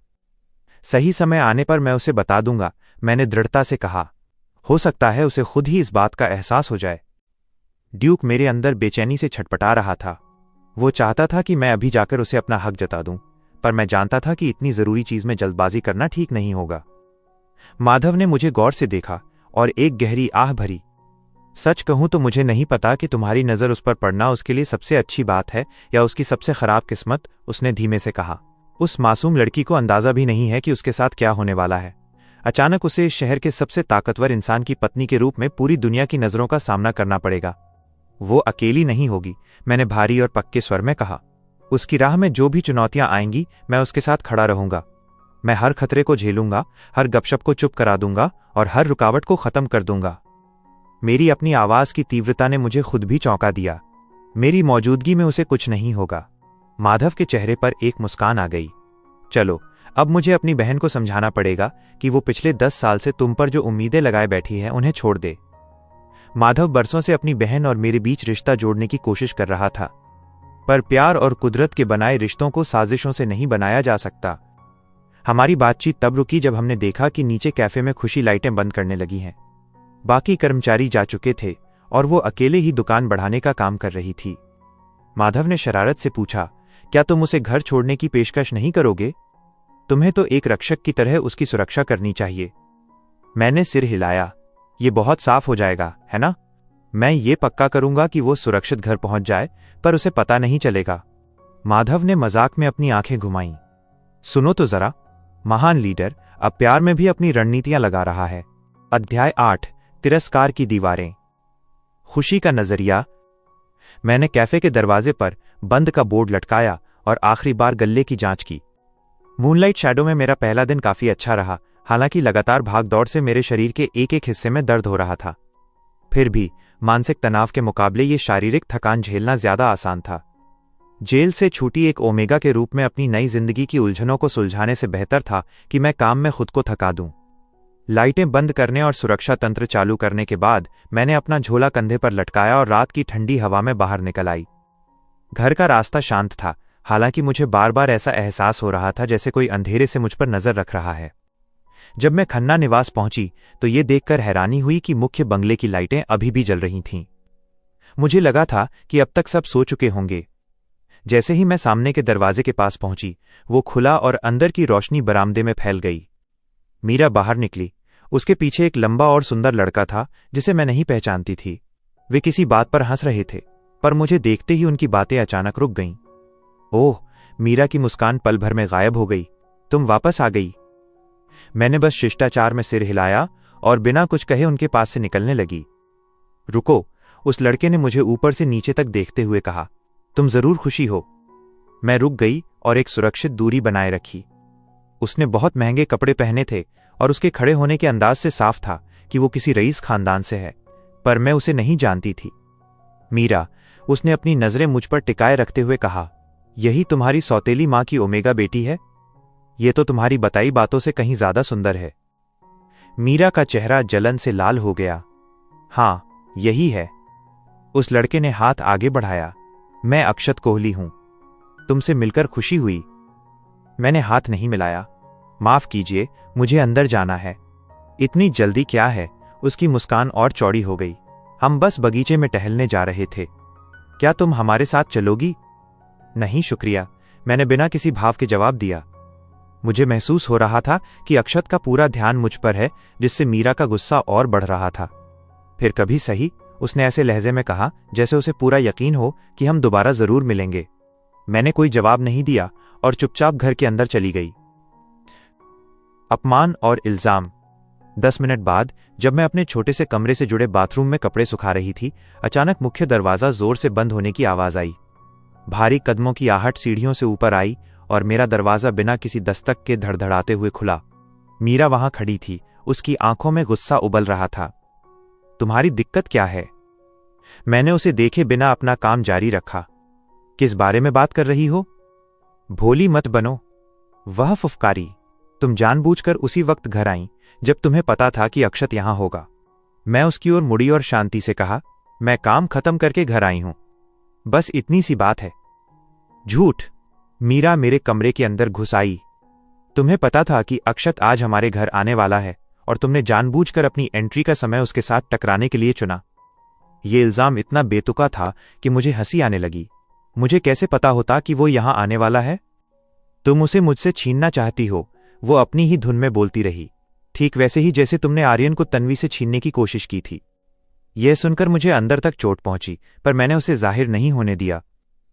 सही समय आने पर मैं उसे बता दूंगा, मैंने दृढ़ता से कहा। हो सकता है उसे खुद ही इस बात का एहसास हो जाए। ड्यूक मेरे अंदर बेचैनी से छटपटा रहा था। वो चाहता था कि मैं अभी जाकर उसे अपना हक जता दूं, पर मैं जानता था कि इतनी जरूरी चीज में जल्दबाजी करना ठीक नहीं होगा। माधव ने मुझे गौर से देखा और एक गहरी आह भरी। सच कहूं तो मुझे नहीं पता कि तुम्हारी नज़र उस पर पड़ना उसके लिए सबसे अच्छी बात है या उसकी सबसे खराब किस्मत, उसने धीमे से कहा। उस मासूम लड़की को अंदाजा भी नहीं है कि उसके साथ क्या होने वाला है। अचानक उसे इस शहर के सबसे ताकतवर इंसान की पत्नी के रूप में पूरी दुनिया की नज़रों का सामना करना पड़ेगा। वो अकेली नहीं होगी, मैंने भारी और पक्के स्वर में कहा। उसकी राह में जो भी चुनौतियां आएंगी मैं उसके साथ खड़ा रहूंगा। मैं हर खतरे को झेलूंगा, हर गपशप को चुप करा दूंगा और हर रुकावट को खत्म कर दूंगा। मेरी अपनी आवाज की तीव्रता ने मुझे खुद भी चौंका दिया। मेरी मौजूदगी में उसे कुछ नहीं होगा। माधव के चेहरे पर एक मुस्कान आ गई। चलो, अब मुझे अपनी बहन को समझाना पड़ेगा कि वो पिछले 10 साल से तुम पर जो उम्मीदें लगाए बैठी है उन्हें छोड़ दे। माधव बरसों से अपनी बहन और मेरे बीच रिश्ता जोड़ने की कोशिश कर रहा था, पर प्यार और कुदरत के बनाए रिश्तों को साजिशों से नहीं बनाया जा सकता। हमारी बातचीत तब रुकी जब हमने देखा कि नीचे कैफे में खुशी लाइटें बंद करने लगी हैं। बाकी कर्मचारी जा चुके थे और वो अकेले ही दुकान बढ़ाने का काम कर रही थी। माधव ने शरारत से पूछा, क्या तुम उसे घर छोड़ने की पेशकश नहीं करोगे? तुम्हें तो एक रक्षक की तरह उसकी सुरक्षा करनी चाहिए। मैंने सिर हिलाया। ये बहुत साफ हो जाएगा, है ना? मैं ये पक्का करूंगा कि वो सुरक्षित घर पहुंच जाए, पर उसे पता नहीं चलेगा। माधव ने मजाक में अपनी आंखें घुमाईं। सुनो तो जरा, महान लीडर अब प्यार में भी अपनी रणनीतियां लगा रहा है। अध्याय 8, तिरस्कार की दीवारें। खुशी का नजरिया। मैंने कैफे के दरवाजे पर बंद का बोर्ड लटकाया और आखिरी बार गल्ले की जांच की। मूनलाइट शैडो में मेरा पहला दिन काफी अच्छा रहा, हालांकि लगातार भागदौड़ से मेरे शरीर के एक एक हिस्से में दर्द हो रहा था। फिर भी मानसिक तनाव के मुकाबले ये शारीरिक थकान झेलना ज्यादा आसान था। जेल से छूटी एक ओमेगा के रूप में अपनी नई जिंदगी की उलझनों को सुलझाने से बेहतर था कि मैं काम में खुद को थका दूं। लाइटें बंद करने और सुरक्षा तंत्र चालू करने के बाद मैंने अपना झोला कंधे पर लटकाया और रात की ठंडी हवा में बाहर निकल आई। घर का रास्ता शांत था, हालांकि मुझे बार बार ऐसा एहसास हो रहा था जैसे कोई अंधेरे से मुझ पर नजर रख रहा है। जब मैं खन्ना निवास पहुंची तो ये देखकर हैरानी हुई कि मुख्य बंगले की लाइटें अभी भी जल रही थीं। मुझे लगा था कि अब तक सब सो चुके होंगे। जैसे ही मैं सामने के दरवाजे के पास पहुंची, वो खुला और अंदर की रोशनी बरामदे में फैल गई। मीरा बाहर निकली। उसके पीछे एक लंबा और सुंदर लड़का था जिसे मैं नहीं पहचानती थी। वे किसी बात पर हंस रहे थे, पर मुझे देखते ही उनकी बातें अचानक रुक गईं। ओह, मीरा की मुस्कान पल भर में गायब हो गई। तुम वापस आ गई। मैंने बस शिष्टाचार में सिर हिलाया और बिना कुछ कहे उनके पास से निकलने लगी। रुको, उस लड़के ने मुझे ऊपर से नीचे तक देखते हुए कहा। तुम जरूर खुशी हो। मैं रुक गई और एक सुरक्षित दूरी बनाए रखी। उसने बहुत महंगे कपड़े पहने थे और उसके खड़े होने के अंदाज से साफ था कि वो किसी रईस खानदान से है, पर मैं उसे नहीं जानती थी। मीरा, उसने अपनी नजरें मुझ पर टिकाए रखते हुए कहा, यही तुम्हारी सौतेली मां की ओमेगा बेटी है? ये तो तुम्हारी बताई बातों से कहीं ज्यादा सुंदर है। मीरा का चेहरा जलन से लाल हो गया। हां, यही है। उस लड़के ने हाथ आगे बढ़ाया। मैं अक्षत कोहली हूं। तुमसे मिलकर खुशी हुई। मैंने हाथ नहीं मिलाया। माफ कीजिए, मुझे अंदर जाना है। इतनी जल्दी क्या है? उसकी मुस्कान और चौड़ी हो गई। हम बस बगीचे में टहलने जा रहे थे। क्या तुम हमारे साथ चलोगी? नहीं शुक्रिया, मैंने बिना किसी भाव के जवाब दिया। मुझे महसूस हो रहा था कि अक्षत का पूरा ध्यान मुझ पर है, जिससे मीरा का गुस्सा और बढ़ रहा था। फिर कभी सही, उसने ऐसे लहजे में कहा जैसे उसे पूरा यकीन हो कि हम दोबारा जरूर मिलेंगे। मैंने कोई जवाब नहीं दिया और चुपचाप घर के अंदर चली गई। अपमान और इल्जाम। 10 मिनट बाद जब मैं अपने छोटे से कमरे से जुड़े बाथरूम में कपड़े सुखा रही थी, अचानक मुख्य दरवाजा जोर से बंद होने की आवाज आई। भारी कदमों की आहट सीढ़ियों से ऊपर आई और मेरा दरवाजा बिना किसी दस्तक के धड़धड़ाते हुए खुला। मीरा वहां खड़ी थी, उसकी आंखों में गुस्सा उबल रहा था। तुम्हारी दिक्कत क्या है? मैंने उसे देखे बिना अपना काम जारी रखा। किस बारे में बात कर रही हो? भोली मत बनो, वह फुफकारी। तुम जानबूझकर उसी वक्त घर आई जब तुम्हें पता था कि अक्षत यहां होगा। मैं उसकी ओर मुड़ी और शांति से कहा, मैं काम खत्म करके घर आई हूं, बस इतनी सी बात है। झूठ। मीरा मेरे कमरे के अंदर घुस आई। तुम्हें पता था कि अक्षत आज हमारे घर आने वाला है और तुमने जानबूझकर अपनी एंट्री का समय उसके साथ टकराने के लिए चुना। यह इल्जाम इतना बेतुका था कि मुझे हंसी आने लगी। मुझे कैसे पता होता कि वो यहां आने वाला है? तुम उसे मुझसे छीनना चाहती हो, वो अपनी ही धुन में बोलती रही। ठीक वैसे ही जैसे तुमने आर्यन को तन्वी से छीनने की कोशिश की थी। यह सुनकर मुझे अंदर तक चोट पहुंची, पर मैंने उसे जाहिर नहीं होने दिया।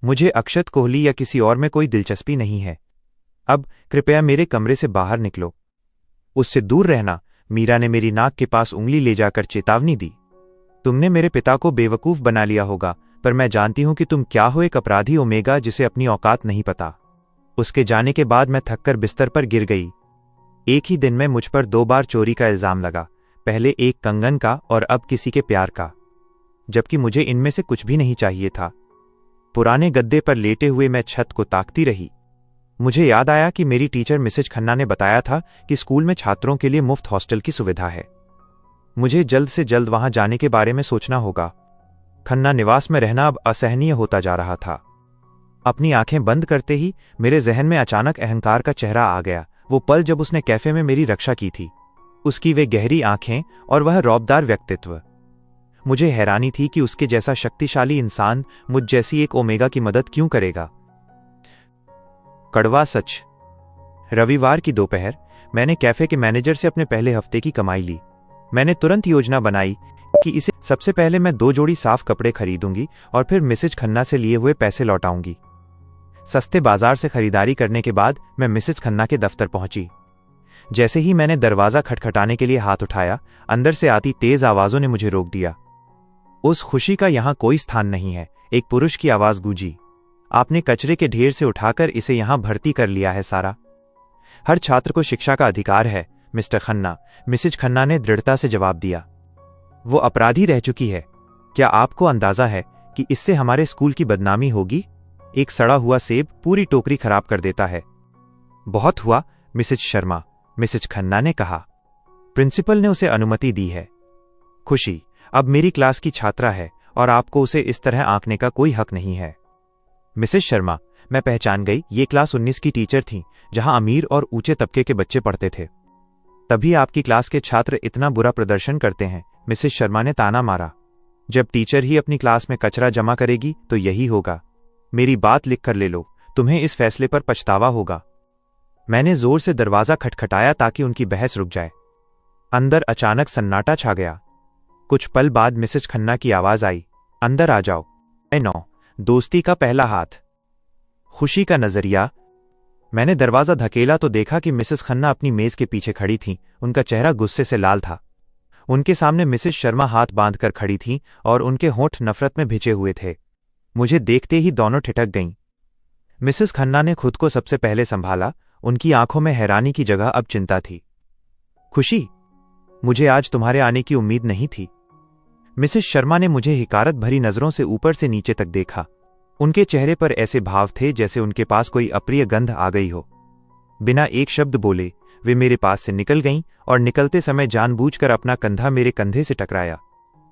मुझे अक्षत कोहली या किसी और में कोई दिलचस्पी नहीं है। अब कृपया मेरे कमरे से बाहर निकलो। उससे दूर रहना, मीरा ने मेरी नाक के पास उंगली ले जाकर चेतावनी दी। तुमने मेरे पिता को बेवकूफ बना लिया होगा, पर मैं जानती हूं कि तुम क्या हो, एक अपराधी ओमेगा जिसे अपनी औकात नहीं पता। उसके जाने के बाद मैं थककर बिस्तर पर गिर गई। एक ही दिन में मुझ पर 2 बार चोरी का इल्जाम लगा, पहले एक कंगन का और अब किसी के प्यार का, जबकि मुझे इनमें से कुछ भी नहीं चाहिए था। पुराने गद्दे पर लेटे हुए मैं छत को ताकती रही। मुझे याद आया कि मेरी टीचर मिसेज खन्ना ने बताया था कि स्कूल में छात्रों के लिए मुफ्त हॉस्टल की सुविधा है। मुझे जल्द से जल्द वहां जाने के बारे में सोचना होगा। खन्ना निवास में रहना अब असहनीय होता जा रहा था। अपनी आंखें बंद करते ही मेरे जहन में अचानक अहंकार का चेहरा आ गया, वो पल जब उसने कैफे में मेरी रक्षा की थी। उसकी वे गहरी आंखें और वह रौबदार व्यक्तित्व। मुझे हैरानी थी कि उसके जैसा शक्तिशाली इंसान मुझ जैसी एक ओमेगा की मदद क्यों करेगा। कड़वा सच, रविवार की दोपहर मैंने कैफे के मैनेजर से अपने पहले हफ्ते की कमाई ली। मैंने तुरंत योजना बनाई कि इसे सबसे पहले मैं 2 जोड़ी साफ कपड़े खरीदूंगी और फिर मिसेज खन्ना से लिए हुए पैसे लौटाऊंगी। सस्ते बाजार से खरीदारी करने के बाद मैं मिसेज खन्ना के दफ्तर पहुंची। जैसे ही मैंने दरवाजा खटखटाने के लिए हाथ उठाया, अंदर से आती तेज आवाजों ने मुझे रोक दिया। उस खुशी का यहां कोई स्थान नहीं है, एक पुरुष की आवाज गूंजी। आपने कचरे के ढेर से उठाकर इसे यहां भर्ती कर लिया है सारा। हर छात्र को शिक्षा का अधिकार है मिस्टर खन्ना, मिसेज खन्ना ने दृढ़ता से जवाब दिया। वो अपराधी रह चुकी है। क्या आपको अंदाजा है कि इससे हमारे स्कूल की बदनामी होगी? एक सड़ा हुआ सेब पूरी टोकरी खराब कर देता है। बहुत हुआ मिसेज शर्मा, मिसेज खन्ना ने कहा। प्रिंसिपल ने उसे अनुमति दी है। खुशी अब मेरी क्लास की छात्रा है और आपको उसे इस तरह आंकने का कोई हक नहीं है। मिसेज शर्मा, मैं पहचान गई, ये क्लास 19 की टीचर थीं, जहां अमीर और ऊंचे तबके के बच्चे पढ़ते थे। तभी आपकी क्लास के छात्र इतना बुरा प्रदर्शन करते हैं, मिसेज शर्मा ने ताना मारा। जब टीचर ही अपनी क्लास में कचरा जमा करेगी तो यही होगा। मेरी बात लिख कर ले लो, तुम्हें इस फैसले पर पछतावा होगा। मैंने जोर से दरवाजा खटखटाया ताकि उनकी बहस रुक जाए। अंदर अचानक सन्नाटा छा गया। कुछ पल बाद मिसेज खन्ना की आवाज आई, अंदर आ जाओ। 9 दोस्ती का पहला हाथ, खुशी का नजरिया। मैंने दरवाजा धकेला तो देखा कि मिसेस खन्ना अपनी मेज के पीछे खड़ी थीं। उनका चेहरा गुस्से से लाल था। उनके सामने मिसेस शर्मा हाथ बांधकर खड़ी थीं और उनके होंठ नफरत में भिजे हुए थे। मुझे देखते ही दोनों ठिठक गईं। मिसेस खन्ना ने खुद को सबसे पहले संभाला। उनकी आंखों में हैरानी की जगह अब चिंता थी। खुशी, मुझे आज तुम्हारे आने की उम्मीद नहीं थी। मिसेस शर्मा ने मुझे हिकारत भरी नजरों से ऊपर से नीचे तक देखा। उनके चेहरे पर ऐसे भाव थे जैसे उनके पास कोई अप्रिय गंध आ गई हो। बिना एक शब्द बोले वे मेरे पास से निकल गईं और निकलते समय जानबूझकर अपना कंधा मेरे कंधे से टकराया।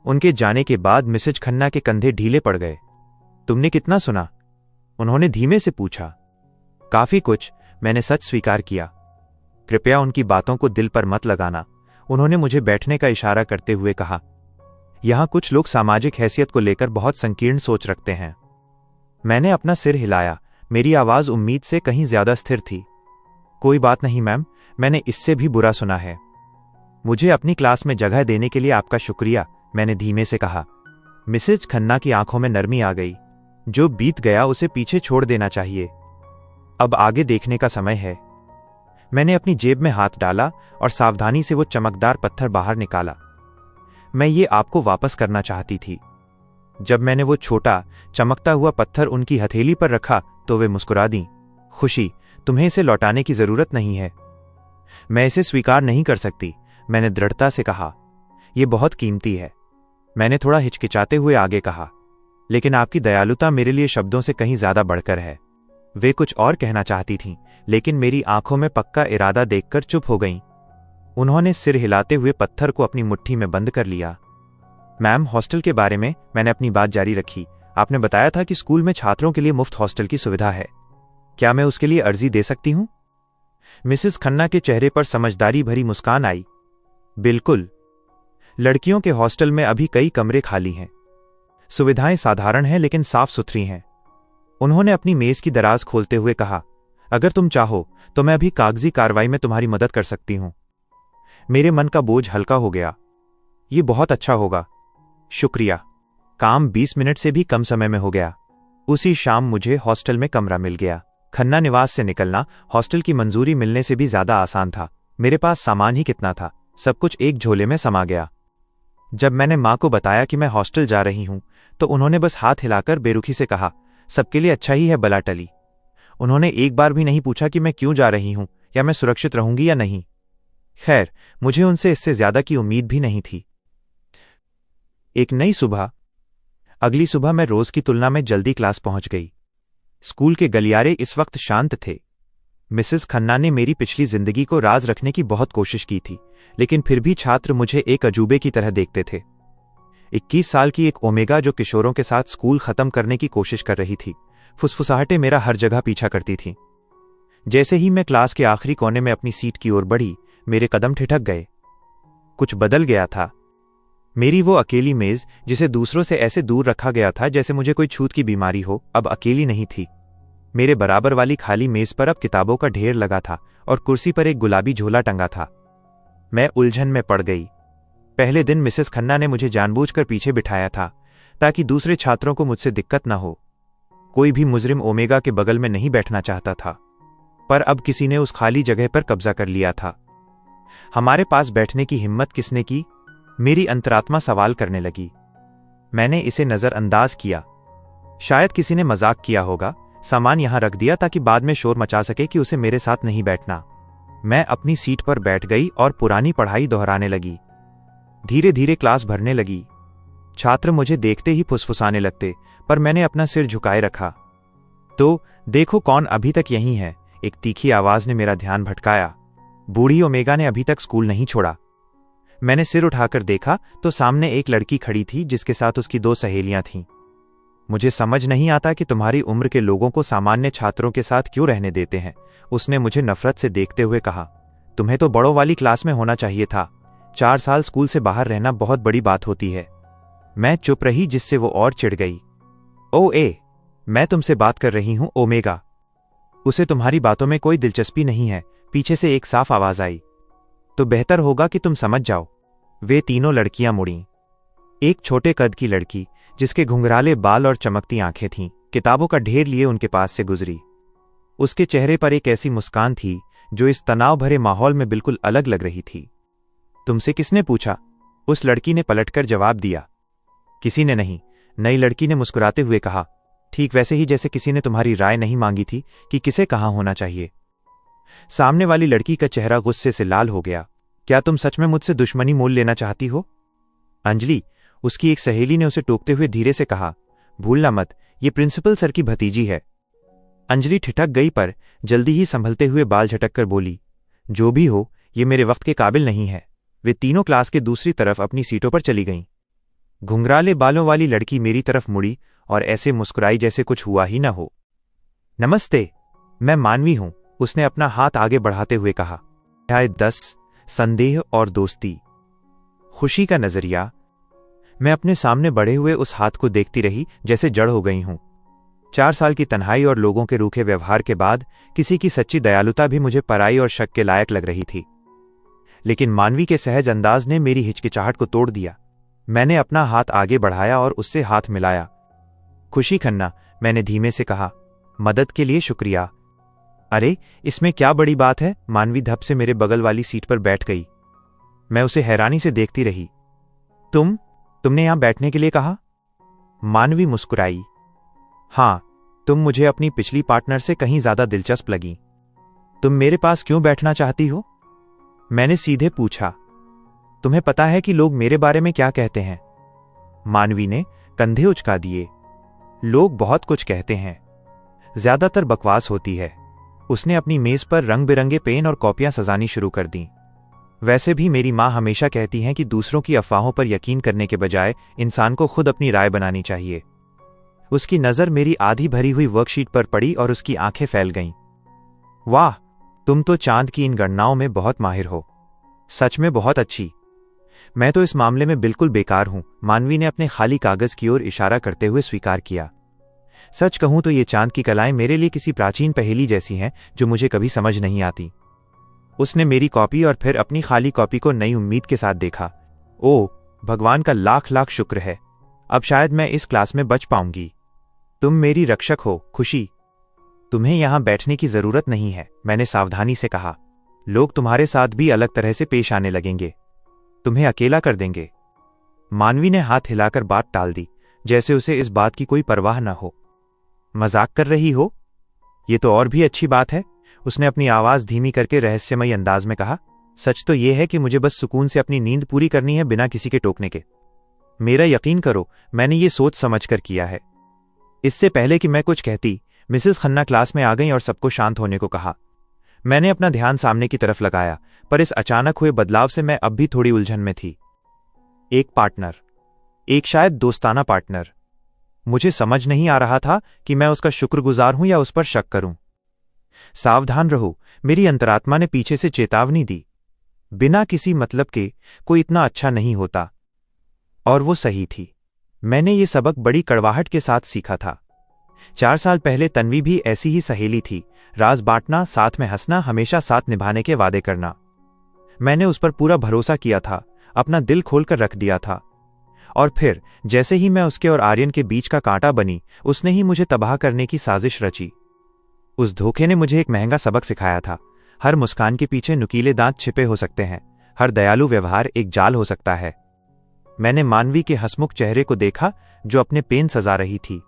उनके जाने के बाद मिसेज खन्ना के कंधे ढीले पड़ गए। तुमने कितना सुना? उन्होंने धीमे से पूछा। काफी कुछ, मैंने सच स्वीकार किया। कृपया उनकी बातों को दिल पर मत लगाना, उन्होंने मुझे बैठने का इशारा करते हुए कहा। यहां कुछ लोग सामाजिक हैसियत को लेकर बहुत संकीर्ण सोच रखते हैं। मैंने अपना सिर हिलाया। मेरी आवाज उम्मीद से कहीं ज्यादा स्थिर थी। कोई बात नहीं मैम, मैंने इससे भी बुरा सुना है। मुझे अपनी क्लास में जगह देने के लिए आपका शुक्रिया, मैंने धीमे से कहा। मिसेज खन्ना की आंखों में नरमी आ गई। जो बीत गया उसे पीछे छोड़ देना चाहिए, अब आगे देखने का समय है। मैंने अपनी जेब में हाथ डाला और सावधानी से वो चमकदार पत्थर बाहर निकाला। मैं ये आपको वापस करना चाहती थी। जब मैंने वो छोटा चमकता हुआ पत्थर उनकी हथेली पर रखा तो वे मुस्कुरा दीं। खुशी, तुम्हें इसे लौटाने की जरूरत नहीं है। मैं इसे स्वीकार नहीं कर सकती, मैंने दृढ़ता से कहा। यह बहुत कीमती है, मैंने थोड़ा हिचकिचाते हुए आगे कहा। लेकिन आपकी दयालुता मेरे लिए शब्दों से कहीं ज्यादा बढ़कर है। वे कुछ और कहना चाहती थीं, लेकिन मेरी आंखों में पक्का इरादा देखकर चुप हो गईं। उन्होंने सिर हिलाते हुए पत्थर को अपनी मुट्ठी में बंद कर लिया। मैम, हॉस्टल के बारे में, मैंने अपनी बात जारी रखी। आपने बताया था कि स्कूल में छात्रों के लिए मुफ्त हॉस्टल की सुविधा है। क्या मैं उसके लिए अर्जी दे सकती हूं? मिसेस खन्ना के चेहरे पर समझदारी भरी मुस्कान आई। बिल्कुल, लड़कियों के हॉस्टल में अभी कई कमरे खाली हैं। सुविधाएं साधारण हैं लेकिन साफ सुथरी हैं। उन्होंने अपनी मेज की दराज खोलते हुए कहा, अगर तुम चाहो तो मैं अभी कागजी कार्रवाई में तुम्हारी मदद कर सकती हूं। मेरे मन का बोझ हल्का हो गया। ये बहुत अच्छा होगा, शुक्रिया। काम 20 मिनट से भी कम समय में हो गया। उसी शाम मुझे हॉस्टल में कमरा मिल गया। खन्ना निवास से निकलना हॉस्टल की मंजूरी मिलने से भी ज्यादा आसान था। मेरे पास सामान ही कितना था, सब कुछ एक झोले में समा गया। जब मैंने मां को बताया कि मैं हॉस्टल जा रही हूं तो उन्होंने बस हाथ हिलाकर बेरुखी से कहा, सबके लिए अच्छा ही है बला टली। उन्होंने एक बार भी नहीं पूछा कि मैं क्यों जा रही हूं या मैं सुरक्षित रहूंगी या नहीं। खैर, मुझे उनसे इससे ज्यादा की उम्मीद भी नहीं थी। एक नई सुबह। अगली सुबह मैं रोज की तुलना में जल्दी क्लास पहुंच गई। स्कूल के गलियारे इस वक्त शांत थे। मिसेस खन्ना ने मेरी पिछली जिंदगी को राज रखने की बहुत कोशिश की थी, लेकिन फिर भी छात्र मुझे एक अजूबे की तरह देखते थे। 21 साल की एक ओमेगा जो किशोरों के साथ स्कूल खत्म करने की कोशिश कर रही थी, फुसफुसाहटें मेरा हर जगह पीछा करती थीं। जैसे ही मैं क्लास के आखिरी कोने में अपनी सीट की ओर बढ़ी, मेरे कदम ठिठक गए। कुछ बदल गया था। मेरी वो अकेली मेज, जिसे दूसरों से ऐसे दूर रखा गया था जैसे मुझे कोई छूत की बीमारी हो, अब अकेली नहीं थी। मेरे बराबर वाली खाली मेज पर अब किताबों का ढेर लगा था और कुर्सी पर एक गुलाबी झोला टंगा था। मैं उलझन में पड़ गई। पहले दिन मिसेस खन्ना ने मुझे जानबूझकर पीछे बिठाया था ताकि दूसरे छात्रों को मुझसे दिक्कत न हो। कोई भी मुजरिम ओमेगा के बगल में नहीं बैठना चाहता था, पर अब किसी ने उस खाली जगह पर कब्जा कर लिया था। हमारे पास बैठने की हिम्मत किसने की? मेरी अंतरात्मा सवाल करने लगी। मैंने इसे नजरअंदाज किया। शायद किसी ने मजाक किया होगा, सामान यहां रख दिया ताकि बाद में शोर मचा सके कि उसे मेरे साथ नहीं बैठना। मैं अपनी सीट पर बैठ गई और पुरानी पढ़ाई दोहराने लगी। धीरे धीरे क्लास भरने लगी। छात्र मुझे देखते ही फुसफुसाने लगते, पर मैंने अपना सिर झुकाए रखा। तो देखो कौन अभी तक यहीं है, एक तीखी आवाज ने मेरा ध्यान भटकाया। बूढ़ी ओमेगा ने अभी तक स्कूल नहीं छोड़ा। मैंने सिर उठाकर देखा तो सामने एक लड़की खड़ी थी जिसके साथ उसकी 2 सहेलियां थीं। मुझे समझ नहीं आता कि तुम्हारी उम्र के लोगों को सामान्य छात्रों के साथ क्यों रहने देते हैं, उसने मुझे नफरत से देखते हुए कहा। तुम्हें तो बड़ों वाली क्लास में होना चाहिए था। 4 साल स्कूल से बाहर रहना बहुत बड़ी बात होती है। मैं चुप रही, जिससे वो और चिढ़ गई। मैं तुमसे बात कर रही हूं ओमेगा। उसे तुम्हारी बातों में कोई दिलचस्पी नहीं है, पीछे से एक साफ आवाज आई। तो बेहतर होगा कि तुम समझ जाओ। वे तीनों लड़कियां मुड़ीं। एक छोटे कद की लड़की जिसके घुंघराले बाल और चमकती आंखें थीं, किताबों का ढेर लिए उनके पास से गुजरी। उसके चेहरे पर एक ऐसी मुस्कान थी जो इस तनाव भरे माहौल में बिल्कुल अलग लग रही थी। तुमसे किसने पूछा? उस लड़की ने पलटकर जवाब दिया। किसी ने नहीं, नई लड़की ने मुस्कुराते हुए कहा। ठीक वैसे ही जैसे किसी ने तुम्हारी राय नहीं मांगी थी कि किसे कहां होना चाहिए। सामने वाली लड़की का चेहरा गुस्से से लाल हो गया। क्या तुम सच में मुझसे दुश्मनी मोल लेना चाहती हो? अंजलि, उसकी एक सहेली ने उसे टोकते हुए धीरे से कहा। भूलना मत, ये प्रिंसिपल सर की भतीजी है। अंजलि ठिठक गई, पर जल्दी ही संभलते हुए बाल झटककर बोली, जो भी हो, ये मेरे वक्त के काबिल नहीं है। वे तीनों क्लास के दूसरी तरफ अपनी सीटों पर चली गईं। घुंघराले बालों वाली लड़की मेरी तरफ मुड़ी और ऐसे मुस्कुराई जैसे कुछ हुआ ही न हो। नमस्ते, मैं मानवी हूं, उसने अपना हाथ आगे बढ़ाते हुए कहा। अध्याय 10, संदेह और दोस्ती। खुशी का नजरिया। मैं अपने सामने बढ़े हुए उस हाथ को देखती रही जैसे जड़ हो गई हूं। 4 साल की तन्हाई और लोगों के रूखे व्यवहार के बाद किसी की सच्ची दयालुता भी मुझे पराई और शक के लायक लग रही थी। लेकिन मानवी के सहज अंदाज ने मेरी हिचकिचाहट को तोड़ दिया। मैंने अपना हाथ आगे बढ़ाया और उससे हाथ मिलाया। खुशी खन्ना, मैंने धीमे से कहा, मदद के लिए शुक्रिया। अरे, इसमें क्या बड़ी बात है? मानवी धप से मेरे बगल वाली सीट पर बैठ गई। मैं उसे हैरानी से देखती रही। तुमने यहां बैठने के लिए कहा? मानवी मुस्कुराई। हां, तुम मुझे अपनी पिछली पार्टनर से कहीं ज्यादा दिलचस्प लगी। तुम मेरे पास क्यों बैठना चाहती हो? मैंने सीधे पूछा। तुम्हें पता है कि लोग मेरे बारे में क्या कहते हैं? मानवी ने कंधे उचका दिए। लोग बहुत कुछ कहते हैं, ज्यादातर बकवास होती है। उसने अपनी मेज पर रंग बिरंगे पेन और कॉपियां सजानी शुरू कर दीं। वैसे भी मेरी मां हमेशा कहती हैं कि दूसरों की अफवाहों पर यकीन करने के बजाय इंसान को खुद अपनी राय बनानी चाहिए। उसकी नजर मेरी आधी भरी हुई वर्कशीट पर पड़ी और उसकी आंखें फैल गईं। वाह, तुम तो चांद की इन गणनाओं में बहुत माहिर हो। सच में बहुत अच्छी। मैं तो इस मामले में बिल्कुल बेकार हूं, मानवी ने अपने खाली कागज की ओर इशारा करते हुए स्वीकार किया। सच कहूं तो ये चांद की कलाएं मेरे लिए किसी प्राचीन पहेली जैसी हैं जो मुझे कभी समझ नहीं आती। उसने मेरी कॉपी और फिर अपनी खाली कॉपी को नई उम्मीद के साथ देखा। ओह, भगवान का लाख लाख शुक्र है, अब शायद मैं इस क्लास में बच पाऊंगी। तुम मेरी रक्षक हो, खुशी। तुम्हें यहां बैठने की जरूरत नहीं है, मैंने सावधानी से कहा। लोग तुम्हारे साथ भी अलग तरह से पेश आने लगेंगे, तुम्हें अकेला कर देंगे। मानवी ने हाथ हिलाकर बात टाल दी, जैसे उसे इस बात की कोई परवाह न हो। मजाक कर रही हो? ये तो और भी अच्छी बात है, उसने अपनी आवाज धीमी करके रहस्यमयी अंदाज में कहा। सच तो यह है कि मुझे बस सुकून से अपनी नींद पूरी करनी है, बिना किसी के टोकने के। मेरा यकीन करो, मैंने ये सोच समझकर किया है। इससे पहले कि मैं कुछ कहती, मिसेस खन्ना क्लास में आ गईं और सबको शांत होने को कहा। मैंने अपना ध्यान सामने की तरफ लगाया, पर इस अचानक हुए बदलाव से मैं अब भी थोड़ी उलझन में थी। एक पार्टनर, एक शायद दोस्ताना पार्टनर। मुझे समझ नहीं आ रहा था कि मैं उसका शुक्रगुजार हूं या उस पर शक करूं। सावधान रहो, मेरी अंतरात्मा ने पीछे से चेतावनी दी। बिना किसी मतलब के कोई इतना अच्छा नहीं होता। और वो सही थी। मैंने ये सबक बड़ी कड़वाहट के साथ सीखा था। 4 साल पहले तन्वी भी ऐसी ही सहेली थी, राज बांटना, साथ में हंसना, हमेशा साथ निभाने के वादे करना। मैंने उस पर पूरा भरोसा किया था, अपना दिल खोलकर रख दिया था। और फिर जैसे ही मैं उसके और आर्यन के बीच का कांटा बनी, उसने ही मुझे तबाह करने की साजिश रची। उस धोखे ने मुझे एक महंगा सबक सिखाया था। हर मुस्कान के पीछे नुकीले दांत छिपे हो सकते हैं, हर दयालु व्यवहार एक जाल हो सकता है। मैंने मानवी के हंसमुख चेहरे को देखा, जो अपने पेन सजा रही थी।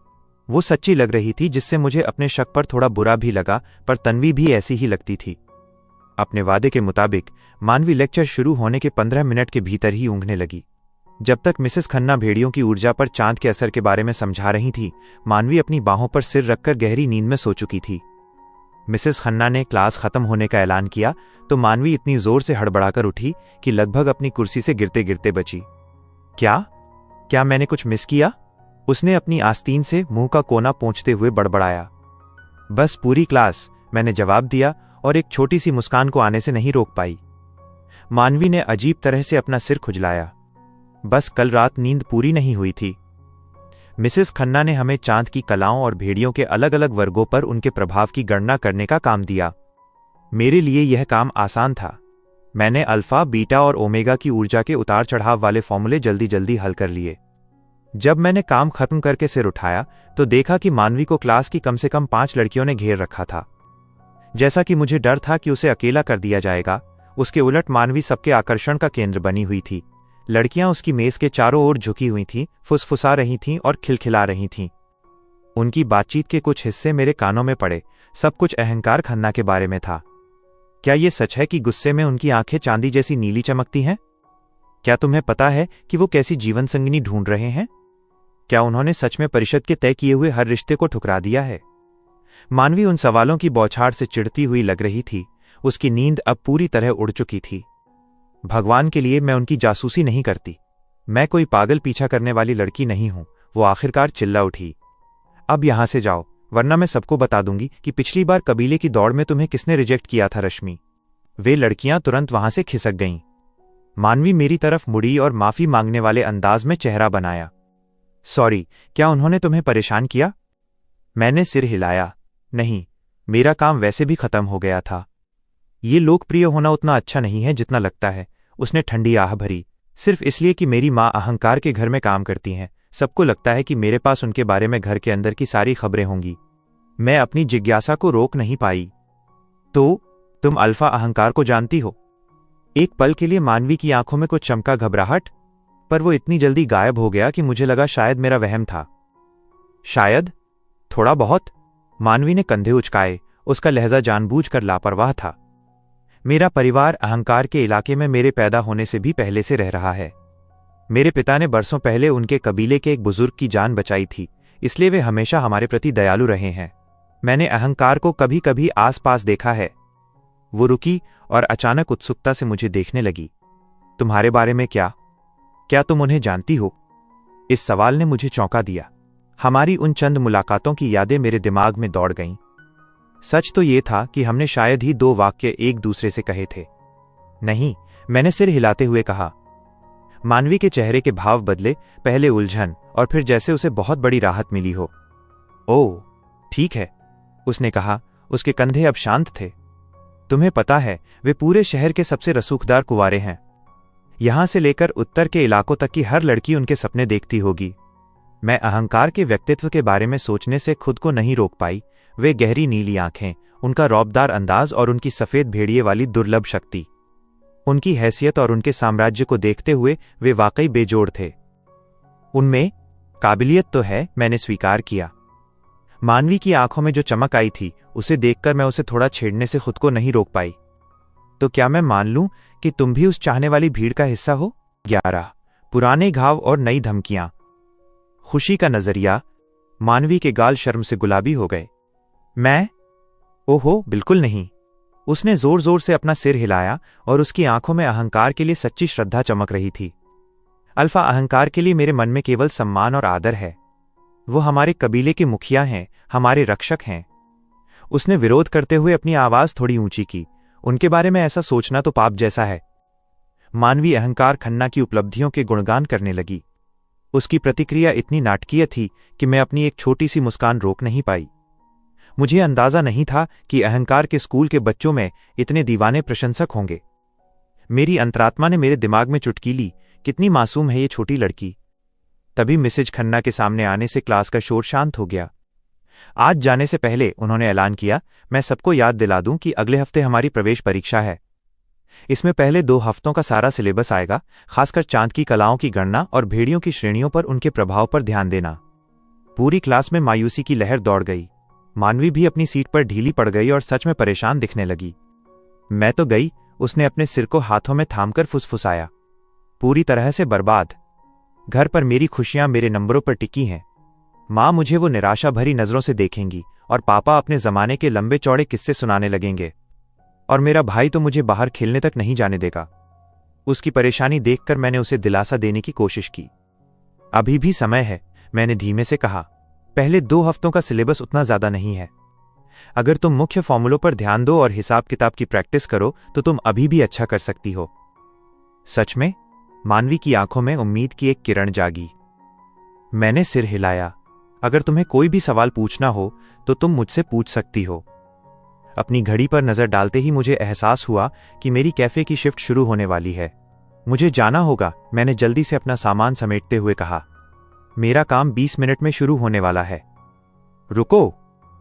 वो सच्ची लग रही थी, जिससे मुझे अपने शक पर थोड़ा बुरा भी लगा, पर तन्वी भी ऐसी ही लगती थी। अपने वादे के मुताबिक मानवी लेक्चर शुरू होने के 15 मिनट के भीतर ही ऊँघने लगी। जब तक मिसेस खन्ना भेड़ियों की ऊर्जा पर चांद के असर के बारे में समझा रही थी, मानवी अपनी बाहों पर सिर रखकर गहरी नींद में सो चुकी थी। मिसेस खन्ना ने क्लास खत्म होने का ऐलान किया तो मानवी इतनी जोर से हड़बड़ाकर उठी कि लगभग अपनी कुर्सी से गिरते गिरते बची। क्या मैंने कुछ मिस किया? उसने अपनी आस्तीन से मुंह का कोना पोंछते हुए बड़बड़ाया। बस पूरी क्लास, मैंने जवाब दिया और एक छोटी सी मुस्कान को आने से नहीं रोक पाई। मानवी ने अजीब तरह से अपना सिर खुजलाया। बस कल रात नींद पूरी नहीं हुई थी। मिसेस खन्ना ने हमें चांद की कलाओं और भेड़ियों के अलग अलग वर्गों पर उनके प्रभाव की गणना करने का काम दिया। मेरे लिए यह काम आसान था। मैंने अल्फा, बीटा और ओमेगा की ऊर्जा के उतार चढ़ाव वाले फॉर्मूले जल्दी जल्दी हल कर लिए। जब मैंने काम खत्म करके सिर उठाया तो देखा कि मानवी को क्लास की कम से कम 5 लड़कियों ने घेर रखा था। जैसा कि मुझे डर था कि उसे अकेला कर दिया जाएगा, उसके उलट मानवी सबके आकर्षण का केंद्र बनी हुई थी। लड़कियां उसकी मेज के चारों ओर झुकी हुई थीं, फुसफुसा रही थीं और खिलखिला रही थीं। उनकी बातचीत के कुछ हिस्से मेरे कानों में पड़े। सब कुछ अहंकार खन्ना के बारे में था। क्या यह सच है कि गुस्से में उनकी आंखें चांदी जैसी नीली चमकती हैं? क्या तुम्हें पता है कि वो कैसी जीवन संगिनी ढूंढ रहे हैं? क्या उन्होंने सच में परिषद के तय किए हुए हर रिश्ते को ठुकरा दिया है? मानवी उन सवालों की बौछार से चिढ़ती हुई लग रही थी। उसकी नींद अब पूरी तरह उड़ चुकी थी। भगवान के लिए मैं उनकी जासूसी नहीं करती। मैं कोई पागल पीछा करने वाली लड़की नहीं हूं, वो आखिरकार चिल्ला उठी। अब यहां से जाओ, वरना मैं सबको बता दूंगी कि पिछली बार कबीले की दौड़ में तुम्हें किसने रिजेक्ट किया था, रश्मि। वे लड़कियां तुरंत वहां से खिसक गईं। मानवी मेरी तरफ मुड़ी और माफी मांगने वाले अंदाज में चेहरा बनाया। सॉरी, क्या उन्होंने तुम्हें परेशान किया? मैंने सिर हिलाया। नहीं, मेरा काम वैसे भी खत्म हो गया था। ये लोकप्रिय होना उतना अच्छा नहीं है जितना लगता है, उसने ठंडी आह भरी। सिर्फ इसलिए कि मेरी माँ अहंकार के घर में काम करती हैं, सबको लगता है कि मेरे पास उनके बारे में घर के अंदर की सारी खबरें होंगी। मैं अपनी जिज्ञासा को रोक नहीं पाई। तो तुम अल्फा अहंकार को जानती हो? एक पल के लिए मानवी की आंखों में कुछ चमका घबराहट, पर वो इतनी जल्दी गायब हो गया कि मुझे लगा शायद मेरा वहम था। शायद थोड़ा बहुत, मानवी ने कंधे उचकाए। उसका लहजा जानबूझकर लापरवाह था। मेरा परिवार अहंकार के इलाके में मेरे पैदा होने से भी पहले से रह रहा है। मेरे पिता ने बरसों पहले उनके कबीले के एक बुजुर्ग की जान बचाई थी, इसलिए वे हमेशा हमारे प्रति दयालु रहे हैं। मैंने अहंकार को कभी कभी आसपास देखा है। वो रुकी और अचानक उत्सुकता से मुझे देखने लगी। तुम्हारे बारे में क्या तुम उन्हें जानती हो? इस सवाल ने मुझे चौंका दिया। हमारी उन चंद मुलाकातों की यादें मेरे दिमाग में दौड़ गईं। सच तो ये था कि हमने शायद ही 2 वाक्य एक दूसरे से कहे थे। नहीं, मैंने सिर हिलाते हुए कहा। मानवी के चेहरे के भाव बदले, पहले उलझन और फिर जैसे उसे बहुत बड़ी राहत मिली हो। ओह, ठीक है, उसने कहा। उसके कंधे अब शांत थे। तुम्हें पता है, वे पूरे शहर के सबसे रसूखदार कुंवारे हैं। यहां से लेकर उत्तर के इलाकों तक की हर लड़की उनके सपने देखती होगी। मैं अहंकार के व्यक्तित्व के बारे में सोचने से खुद को नहीं रोक पाई। वे गहरी नीली आंखें, उनका रौबदार अंदाज और उनकी सफेद भेड़िए वाली दुर्लभ शक्ति। उनकी हैसियत और उनके साम्राज्य को देखते हुए वे वाकई बेजोड़ थे। उनमें काबिलियत तो है, मैंने स्वीकार किया। मानवी की आंखों में जो चमक आई थी, उसे देखकर मैं उसे थोड़ा छेड़ने से खुद को नहीं रोक पाई। तो क्या मैं मान लूं कि तुम भी उस चाहने वाली भीड़ का हिस्सा हो? 11 पुराने घाव और नई धमकियां। खुशी का नजरिया। मानवी के गाल शर्म से गुलाबी हो गए। मैं? ओहो, बिल्कुल नहीं। उसने जोर जोर से अपना सिर हिलाया और उसकी आंखों में अहंकार के लिए सच्ची श्रद्धा चमक रही थी। अल्फा अहंकार के लिए मेरे मन में केवल सम्मान और आदर है। वो हमारे कबीले के मुखिया हैं, हमारे रक्षक हैं। उसने विरोध करते हुए अपनी आवाज थोड़ी ऊंची की। उनके बारे में ऐसा सोचना तो पाप जैसा है। मानवी अहंकार खन्ना की उपलब्धियों के गुणगान करने लगी। उसकी प्रतिक्रिया इतनी नाटकीय थी कि मैं अपनी एक छोटी सी मुस्कान रोक नहीं पाई। मुझे अंदाजा नहीं था कि अहंकार के स्कूल के बच्चों में इतने दीवाने प्रशंसक होंगे। मेरी अंतरात्मा ने मेरे दिमाग में चुटकी ली, कितनी मासूम है ये छोटी लड़की। तभी मिसेज खन्ना के सामने आने से क्लास का शोर शांत हो गया। आज जाने से पहले उन्होंने ऐलान किया, मैं सबको याद दिला दूं कि अगले हफ्ते हमारी प्रवेश परीक्षा है। इसमें पहले 2 हफ्तों का सारा सिलेबस आएगा, खासकर चांद की कलाओं की गणना और भेड़ियों की श्रेणियों पर उनके प्रभाव पर ध्यान देना। पूरी क्लास में मायूसी की लहर दौड़ गई। मानवी भी अपनी सीट पर ढीली पड़ गई और सच में परेशान दिखने लगी। मैं तो गई, उसने अपने सिर को हाथों में थामकर फुसफुसाया। पूरी तरह से बर्बाद। घर पर मेरी खुशियां मेरे नंबरों पर टिकी हैं। मां मुझे वो निराशा भरी नजरों से देखेंगी और पापा अपने जमाने के लंबे चौड़े किस्से सुनाने लगेंगे। और मेरा भाई तो मुझे बाहर खेलने तक नहीं जाने देगा। उसकी परेशानी देखकर मैंने उसे दिलासा देने की कोशिश की। अभी भी समय है, मैंने धीमे से कहा। पहले 2 हफ्तों का सिलेबस उतना ज्यादा नहीं है। अगर तुम मुख्य फॉर्मूलों पर ध्यान दो और हिसाब किताब की प्रैक्टिस करो तो तुम अभी भी अच्छा कर सकती हो। सच में? मानवी की आंखों में उम्मीद की एक किरण जागी। मैंने सिर हिलाया। अगर तुम्हें कोई भी सवाल पूछना हो तो तुम मुझसे पूछ सकती हो। अपनी घड़ी पर नजर डालते ही मुझे एहसास हुआ कि मेरी कैफे की शिफ्ट शुरू होने वाली है। मुझे जाना होगा, मैंने जल्दी से अपना सामान समेटते हुए कहा। मेरा काम 20 मिनट में शुरू होने वाला है। रुको,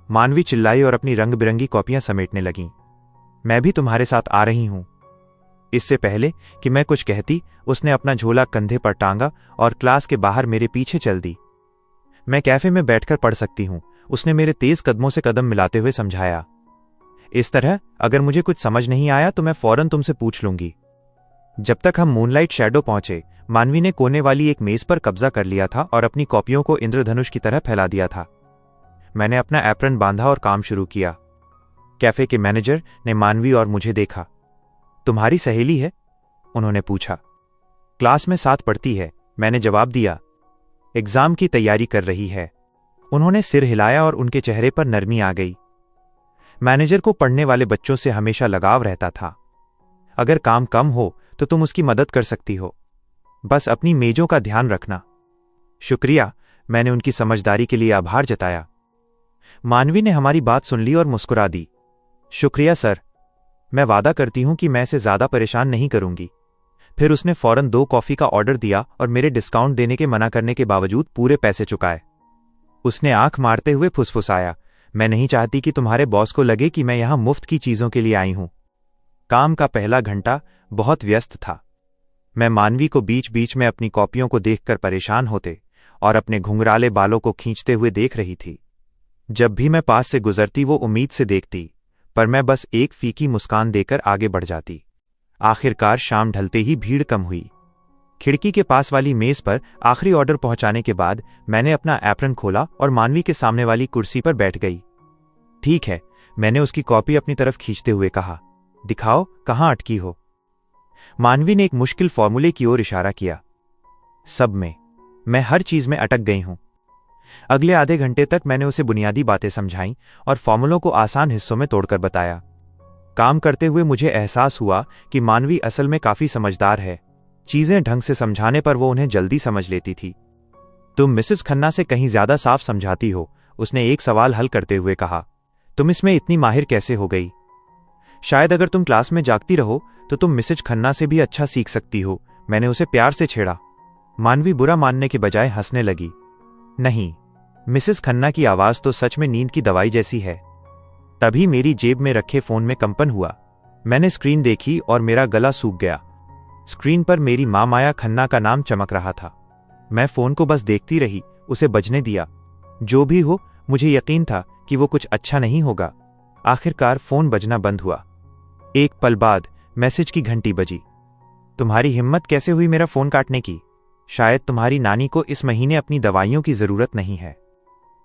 मानवी चिल्लाई और अपनी रंग बिरंगी कॉपियां समेटने लगीं। मैं भी तुम्हारे साथ आ रही हूं। इससे पहले कि मैं कुछ कहती, उसने अपना झोला कंधे पर टांगा और क्लास के बाहर मेरे पीछे चल दी। मैं कैफे में बैठकर पढ़ सकती हूं, उसने मेरे तेज कदमों से कदम मिलाते हुए समझाया। इस तरह अगर मुझे कुछ समझ नहीं आया तो मैं फौरन तुमसे पूछ लूंगी। जब तक हम मूनलाइट शैडो पहुंचे, मानवी ने कोने वाली एक मेज पर कब्जा कर लिया था और अपनी कॉपियों को इंद्रधनुष की तरह फैला दिया था। मैंने अपना एप्रन बांधा और काम शुरू किया। कैफे के मैनेजर ने मानवी और मुझे देखा। तुम्हारी सहेली है? उन्होंने पूछा। क्लास में साथ पढ़ती है, मैंने जवाब दिया। एग्जाम की तैयारी कर रही है। उन्होंने सिर हिलाया और उनके चेहरे पर नरमी आ गई। मैनेजर को पढ़ने वाले बच्चों से हमेशा लगाव रहता था। अगर काम कम हो तो तुम उसकी मदद कर सकती हो। बस अपनी मेजों का ध्यान रखना। शुक्रिया, मैंने उनकी समझदारी के लिए आभार जताया। मानवी ने हमारी बात सुन ली और मुस्कुरा दी। शुक्रिया सर, मैं वादा करती हूं कि मैं इसे ज्यादा परेशान नहीं करूंगी। फिर उसने फौरन 2 कॉफी का ऑर्डर दिया और मेरे डिस्काउंट देने के मना करने के बावजूद पूरे पैसे चुकाए। उसने आंख मारते हुए फुसफुसाया, मैं नहीं चाहती कि तुम्हारे बॉस को लगे कि मैं यहां मुफ्त की चीजों के लिए आई हूं। काम का पहला घंटा बहुत व्यस्त था। मैं मानवी को बीच बीच में अपनी कॉपियों को देखकर परेशान होते और अपने घुंघराले बालों को खींचते हुए देख रही थी। जब भी मैं पास से गुजरती वो उम्मीद से देखती, पर मैं बस एक फीकी मुस्कान देकर आगे बढ़ जाती। आखिरकार शाम ढलते ही भीड़ कम हुई। खिड़की के पास वाली मेज पर आखिरी ऑर्डर पहुंचाने के बाद मैंने अपना एप्रन खोला और मानवी के सामने वाली कुर्सी पर बैठ गई। ठीक है, मैंने उसकी कॉपी अपनी तरफ खींचते हुए कहा। दिखाओ, कहां अटकी हो? मानवी ने एक मुश्किल फॉर्मूले की ओर इशारा किया। सब में। मैं हर चीज में अटक गई हूं। अगले आधे घंटे तक मैंने उसे बुनियादी बातें समझाईं और फॉर्मूलों को आसान हिस्सों में तोड़कर बताया। काम करते हुए मुझे एहसास हुआ कि मानवी असल में काफी समझदार है। चीजें ढंग से समझाने पर वो उन्हें जल्दी समझ लेती थी। तुम मिसेस खन्ना से कहीं ज्यादा साफ समझाती हो, उसने एक सवाल हल करते हुए कहा। तुम इसमें इतनी माहिर कैसे हो गई? शायद अगर तुम क्लास में जागती रहो तो तुम मिसेज खन्ना से भी अच्छा सीख सकती हो, मैंने उसे प्यार से छेड़ा। मानवी बुरा मानने के बजाय हंसने लगी। नहीं, मिसेस खन्ना की आवाज तो सच में नींद की दवाई जैसी है। तभी मेरी जेब में रखे फोन में कंपन हुआ। मैंने स्क्रीन देखी और मेरा गला सूख गया। स्क्रीन पर मेरी मां माया खन्ना का नाम चमक रहा था। मैं फोन को बस देखती रही, उसे बजने दिया। जो भी हो, मुझे यकीन था कि वो कुछ अच्छा नहीं होगा। आखिरकार फोन बजना बंद हुआ। एक पल बाद मैसेज की घंटी बजी। तुम्हारी हिम्मत कैसे हुई मेरा फोन काटने की? शायद तुम्हारी नानी को इस महीने अपनी दवाइयों की जरूरत नहीं है।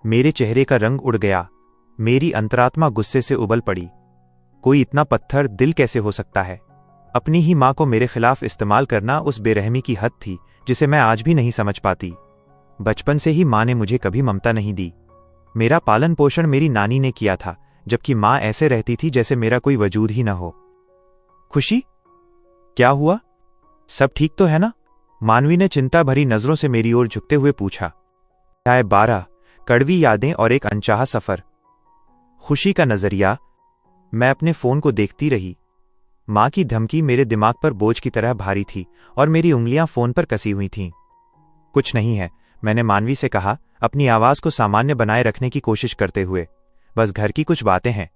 मेरे चेहरे का रंग उड़ गया। मेरी अंतरात्मा गुस्से से उबल पड़ी। कोई इतना पत्थर दिल कैसे हो सकता है? अपनी ही मां को मेरे खिलाफ इस्तेमाल करना उस बेरहमी की हद थी जिसे मैं आज भी नहीं समझ पाती। बचपन से ही मां ने मुझे कभी ममता नहीं दी। मेरा पालन पोषण मेरी नानी ने किया था, जबकि मां ऐसे रहती थी जैसे मेरा कोई वजूद ही न हो। खुशी, क्या हुआ? सब ठीक तो है ना? मानवी ने चिंता भरी नजरों से मेरी ओर झुकते हुए पूछा। अध्याय 12, कड़वी यादें और एक अनचाहा सफर। खुशी का नजरिया। मैं अपने फोन को देखती रही। मां की धमकी मेरे दिमाग पर बोझ की तरह भारी थी और मेरी उंगलियां फोन पर कसी हुई थीं। कुछ नहीं है, मैंने मानवी से कहा, अपनी आवाज को सामान्य बनाए रखने की कोशिश करते हुए। बस घर की कुछ बातें हैं।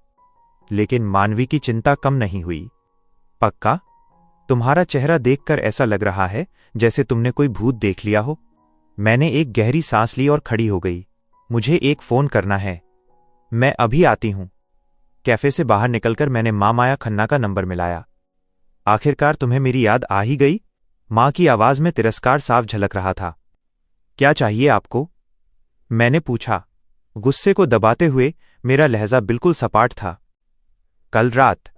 लेकिन मानवी की चिंता कम नहीं हुई। पक्का? तुम्हारा चेहरा देखकर ऐसा लग रहा है जैसे तुमने कोई भूत देख लिया हो। मैंने एक गहरी सांस ली और खड़ी हो गई। मुझे एक फोन करना है। मैं अभी आती हूं। कैफे से बाहर निकलकर मैंने मां माया खन्ना का नंबर मिलाया। आखिरकार तुम्हें मेरी याद आ ही गई? मां की आवाज में तिरस्कार साफ झलक रहा था। क्या चाहिए आपको? मैंने पूछा, गुस्से को दबाते हुए। मेरा लहजा बिल्कुल सपाट था। कल रात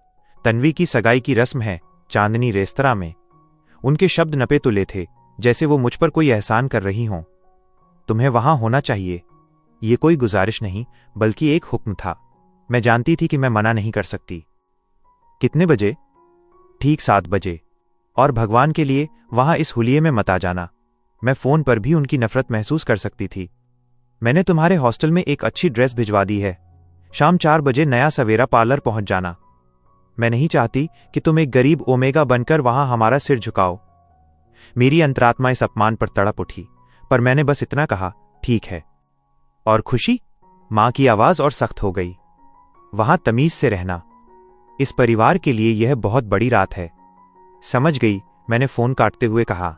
तन्वी की सगाई की रस्म है, चांदनी रेस्तरां में। उनके शब्द नपे तुले थे, जैसे वो मुझ पर कोई एहसान कर रही हों। तुम्हें वहां होना चाहिए। ये कोई गुजारिश नहीं, बल्कि एक हुक्म था। मैं जानती थी कि मैं मना नहीं कर सकती। कितने बजे? ठीक 7 बजे। और भगवान के लिए वहां इस हुलिये में मत आ जाना। मैं फोन पर भी उनकी नफरत महसूस कर सकती थी। मैंने तुम्हारे हॉस्टल में एक अच्छी ड्रेस भिजवा दी है। शाम 4 बजे नया सवेरा पार्लर पहुंच जाना। मैं नहीं चाहती कि तुम एक गरीब ओमेगा बनकर वहां हमारा सिर झुकाओ। मेरी अंतरात्मा इस अपमान पर तड़प उठी, पर मैंने बस इतना कहा, ठीक है। और खुशी? मां की आवाज और सख्त हो गई। वहां तमीज से रहना। इस परिवार के लिए यह बहुत बड़ी रात है। समझ गई, मैंने फोन काटते हुए कहा।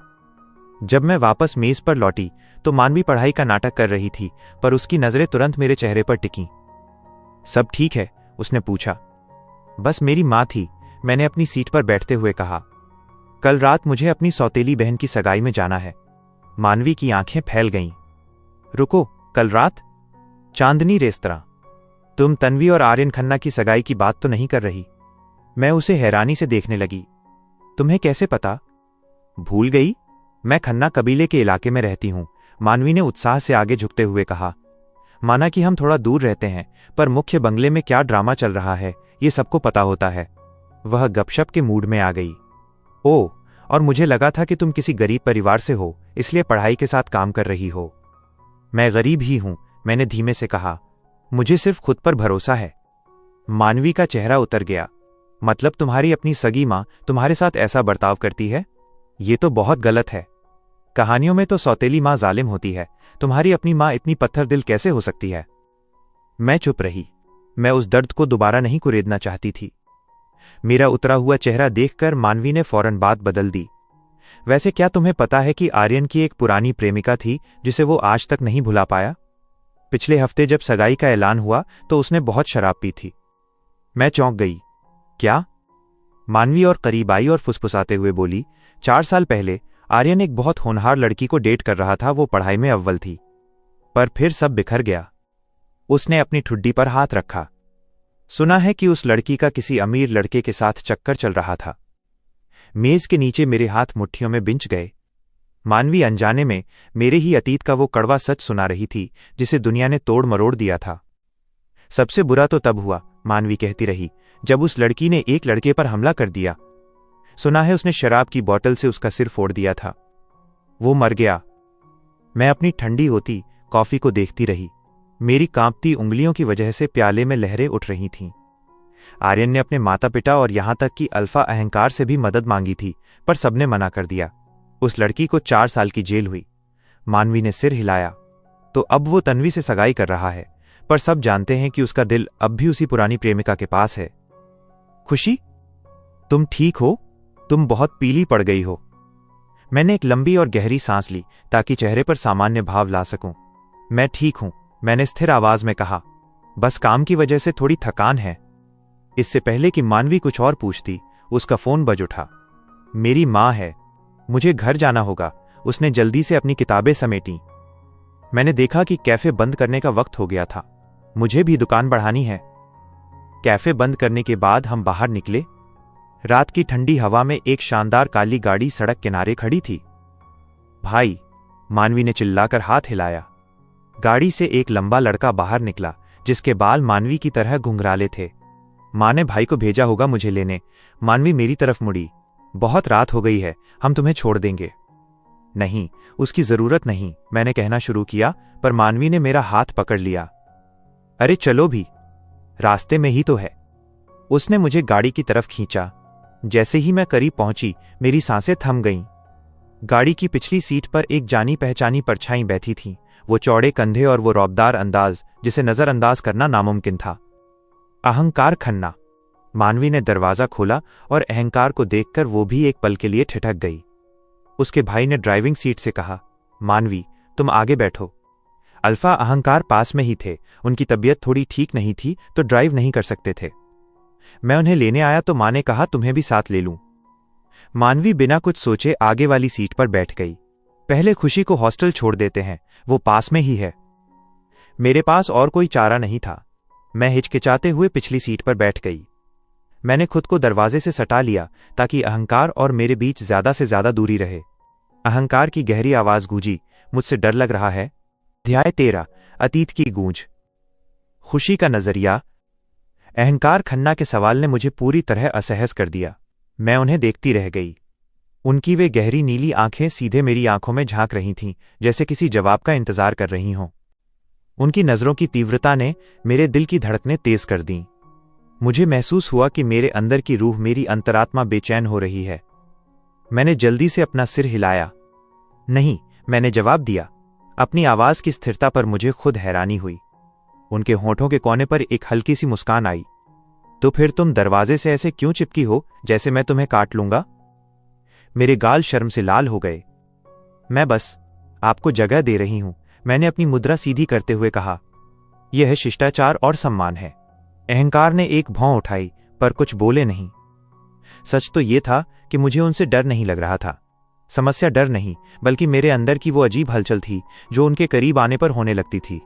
जब मैं वापस मेज पर लौटी तो मानवी पढ़ाई का नाटक कर रही थी, पर उसकी नजरें तुरंत मेरे चेहरे पर टिकीं। सब ठीक है? उसने पूछा। बस मेरी मां थी, मैंने अपनी सीट पर बैठते हुए कहा। कल रात मुझे अपनी सौतेली बहन की सगाई में जाना है। मानवी की आंखें फैल गईं। रुको, कल रात? चांदनी रेस्तरां। तुम तन्वी और आर्यन खन्ना की सगाई की बात तो नहीं कर रही? मैं उसे हैरानी से देखने लगी। तुम्हें कैसे पता? भूल गई? मैं खन्ना कबीले के इलाके में रहती हूं, मानवी ने उत्साह से आगे झुकते हुए कहा। माना कि हम थोड़ा दूर रहते हैं, पर मुख्य बंगले में क्या ड्रामा चल रहा है ये सबको पता होता है। वह गपशप के मूड में आ गई। ओह, और मुझे लगा था कि तुम किसी गरीब परिवार से हो, इसलिए पढ़ाई के साथ काम कर रही हो। मैं गरीब ही हूं, मैंने धीमे से कहा। मुझे सिर्फ खुद पर भरोसा है। मानवी का चेहरा उतर गया। मतलब तुम्हारी अपनी सगी मां तुम्हारे साथ ऐसा बर्ताव करती है? ये तो बहुत गलत है। कहानियों में तो सौतेली मां जालिम होती है, तुम्हारी अपनी मां इतनी पत्थर दिल कैसे हो सकती है? मैं चुप रही। मैं उस दर्द को दोबारा नहीं कुरेदना चाहती थी। मेरा उतरा हुआ चेहरा देखकर मानवी ने फौरन बात बदल दी। वैसे क्या तुम्हें पता है कि आर्यन की एक पुरानी प्रेमिका थी जिसे वो आज तक नहीं भुला पाया? पिछले हफ्ते जब सगाई का ऐलान हुआ तो उसने बहुत शराब पी थी। मैं चौंक गई। क्या? मानवी और करीब आई और फुसफुसाते हुए बोली, 4 साल पहले आर्यन एक बहुत होनहार लड़की को डेट कर रहा था। वो पढ़ाई में अव्वल थी, पर फिर सब बिखर गया। उसने अपनी ठुड्डी पर हाथ रखा। सुना है कि उस लड़की का किसी अमीर लड़के के साथ चक्कर चल रहा था। मेज के नीचे मेरे हाथ मुट्ठियों में बिंच गए। मानवी अनजाने में मेरे ही अतीत का वो कड़वा सच सुना रही थी जिसे दुनिया ने तोड़ मरोड़ दिया था। सबसे बुरा तो तब हुआ, मानवी कहती रही, जब उस लड़की ने एक लड़के पर हमला कर दिया। सुना है उसने शराब की बोतल से उसका सिर फोड़ दिया था। वो मर गया। मैं अपनी ठंडी होती कॉफी को देखती रही। मेरी कांपती उंगलियों की वजह से प्याले में लहरें उठ रही थीं। आर्यन ने अपने माता पिता और यहां तक कि अल्फा अहंकार से भी मदद मांगी थी, पर सबने मना कर दिया। उस लड़की को 4 साल की जेल हुई। मानवी ने सिर हिलाया। तो अब वो तन्वी से सगाई कर रहा है, पर सब जानते हैं कि उसका दिल अब भी उसी पुरानी प्रेमिका के पास है। खुशी, तुम ठीक हो? तुम बहुत पीली पड़ गई हो। मैंने एक लंबी और गहरी सांस ली ताकि चेहरे पर सामान्य भाव ला सकूं। मैं ठीक हूं, मैंने स्थिर आवाज में कहा। बस काम की वजह से थोड़ी थकान है। इससे पहले कि मानवी कुछ और पूछती, उसका फोन बज उठा। मेरी मां है। मुझे घर जाना होगा। उसने जल्दी से अपनी किताबें समेटी। मैंने देखा कि कैफे बंद करने का वक्त हो गया था। मुझे भी दुकान बढ़ानी है। कैफे बंद करने के बाद हम बाहर निकले। रात की ठंडी हवा में एक शानदार काली गाड़ी सड़क किनारे खड़ी थी। भाई, मानवी ने चिल्लाकर हाथ हिलाया। गाड़ी से एक लंबा लड़का बाहर निकला, जिसके बाल मानवी की तरह घुंघराले थे। मां ने भाई को भेजा होगा मुझे लेने। मानवी मेरी तरफ मुड़ी। बहुत रात हो गई है, हम तुम्हें छोड़ देंगे। नहीं, उसकी जरूरत नहीं, मैंने कहना शुरू किया, पर मानवी ने मेरा हाथ पकड़ लिया। अरे चलो भी, रास्ते में ही तो है। उसने मुझे गाड़ी की तरफ खींचा। जैसे ही मैं करीब पहुंची, मेरी सांसें थम गईं। गाड़ी की पिछली सीट पर एक जानी पहचानी परछाई बैठी थी। वो चौड़े कंधे और वो रौबदार अंदाज जिसे नजरअंदाज करना नामुमकिन था। अहंकार खन्ना। मानवी ने दरवाजा खोला और अहंकार को देखकर वो भी एक पल के लिए ठिठक गई। उसके भाई ने ड्राइविंग सीट से कहा, मानवी, तुम आगे बैठो। अल्फा अहंकार पास में ही थे। उनकी तबीयत थोड़ी ठीक नहीं थी तो ड्राइव नहीं कर सकते थे। मैं उन्हें लेने आया तो मां ने कहा तुम्हें भी साथ ले लूं। मानवी बिना कुछ सोचे आगे वाली सीट पर बैठ गई। पहले खुशी को हॉस्टल छोड़ देते हैं, वो पास में ही है। मेरे पास और कोई चारा नहीं था। मैं हिचकिचाते हुए पिछली सीट पर बैठ गई। मैंने खुद को दरवाजे से सटा लिया ताकि अहंकार और मेरे बीच ज्यादा से ज्यादा दूरी रहे। अहंकार की गहरी आवाज गूंजी, मुझसे डर लग रहा है। अध्याय 13, अतीत की गूंज। खुशी का नजरिया। अहंकार खन्ना के सवाल ने मुझे पूरी तरह असहज कर दिया। मैं उन्हें देखती रह गई। उनकी वे गहरी नीली आंखें सीधे मेरी आंखों में झांक रही थीं, जैसे किसी जवाब का इंतजार कर रही हों। उनकी नजरों की तीव्रता ने मेरे दिल की धड़कनें तेज कर दीं। मुझे महसूस हुआ कि मेरे अंदर की रूह, मेरी अंतरात्मा बेचैन हो रही है। मैंने जल्दी से अपना सिर हिलाया। नहीं, मैंने जवाब दिया। अपनी आवाज की स्थिरता पर मुझे खुद हैरानी हुई। उनके होठों के कोने पर एक हल्की सी मुस्कान आई। तो फिर तुम दरवाजे से ऐसे क्यों चिपकी हो, जैसे मैं तुम्हें काट लूंगा? मेरे गाल शर्म से लाल हो गए। मैं बस आपको जगह दे रही हूं, मैंने अपनी मुद्रा सीधी करते हुए कहा। यह है शिष्टाचार और सम्मान है। अहंकार ने एक भौं उठाई, पर कुछ बोले नहीं। सच तो यह था कि मुझे उनसे डर नहीं लग रहा था। समस्या डर नहीं, बल्कि मेरे अंदर की वो अजीब हलचल थी जो उनके करीब आने पर होने लगती थी।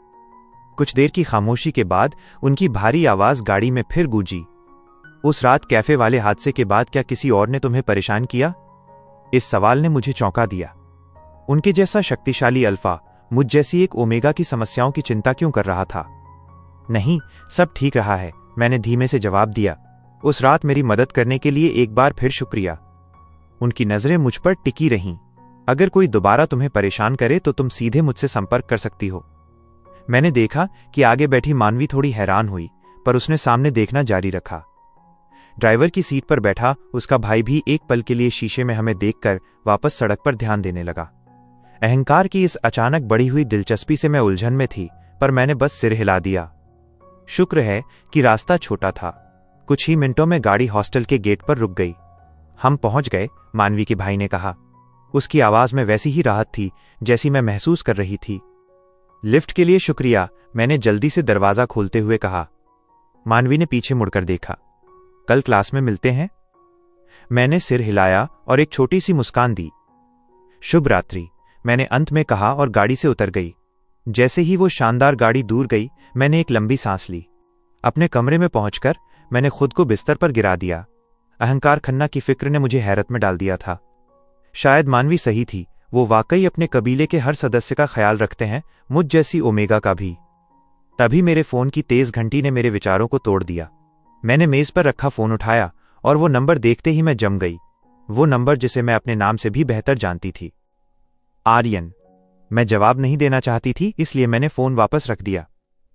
कुछ देर की खामोशी के बाद उनकी भारी आवाज गाड़ी में फिर गूंजी। उस रात कैफे वाले हादसे के बाद क्या किसी और ने तुम्हें परेशान किया? इस सवाल ने मुझे चौंका दिया। उनके जैसा शक्तिशाली अल्फा मुझ जैसी एक ओमेगा की समस्याओं की चिंता क्यों कर रहा था? नहीं, सब ठीक रहा है, मैंने धीमे से जवाब दिया। उस रात मेरी मदद करने के लिए एक बार फिर शुक्रिया। उनकी नजरें मुझ पर टिकी रहीं। अगर कोई दोबारा तुम्हें परेशान करे तो तुम सीधे मुझसे संपर्क कर सकती हो। मैंने देखा कि आगे बैठी मानवी थोड़ी हैरान हुई, पर उसने सामने देखना जारी रखा। ड्राइवर की सीट पर बैठा उसका भाई भी एक पल के लिए शीशे में हमें देखकर वापस सड़क पर ध्यान देने लगा। अहंकार की इस अचानक बढ़ी हुई दिलचस्पी से मैं उलझन में थी, पर मैंने बस सिर हिला दिया। शुक्र है कि रास्ता छोटा था। कुछ ही मिनटों में गाड़ी हॉस्टल के गेट पर रुक गई। हम पहुंच गए, मानवी के भाई ने कहा। उसकी आवाज में वैसी ही राहत थी जैसी मैं महसूस कर रही थी। लिफ्ट के लिए शुक्रिया, मैंने जल्दी से दरवाजा खोलते हुए कहा। मानवी ने पीछे मुड़कर देखा। कल क्लास में मिलते हैं? मैंने सिर हिलाया और एक छोटी सी मुस्कान दी। शुभ रात्रि, मैंने अंत में कहा और गाड़ी से उतर गई। जैसे ही वो शानदार गाड़ी दूर गई, मैंने एक लंबी सांस ली। अपने कमरे में पहुंचकर मैंने खुद को बिस्तर पर गिरा दिया। अहंकार खन्ना की फिक्र ने मुझे हैरत में डाल दिया था। शायद मानवी सही थी, वो वाकई अपने कबीले के हर सदस्य का ख्याल रखते हैं, मुझ जैसी ओमेगा का भी। तभी मेरे फोन की तेज घंटी ने मेरे विचारों को तोड़ दिया। मैंने मेज पर रखा फोन उठाया और वो नंबर देखते ही मैं जम गई। वो नंबर जिसे मैं अपने नाम से भी बेहतर जानती थी। आर्यन। मैं जवाब नहीं देना चाहती थी, इसलिए मैंने फोन वापस रख दिया।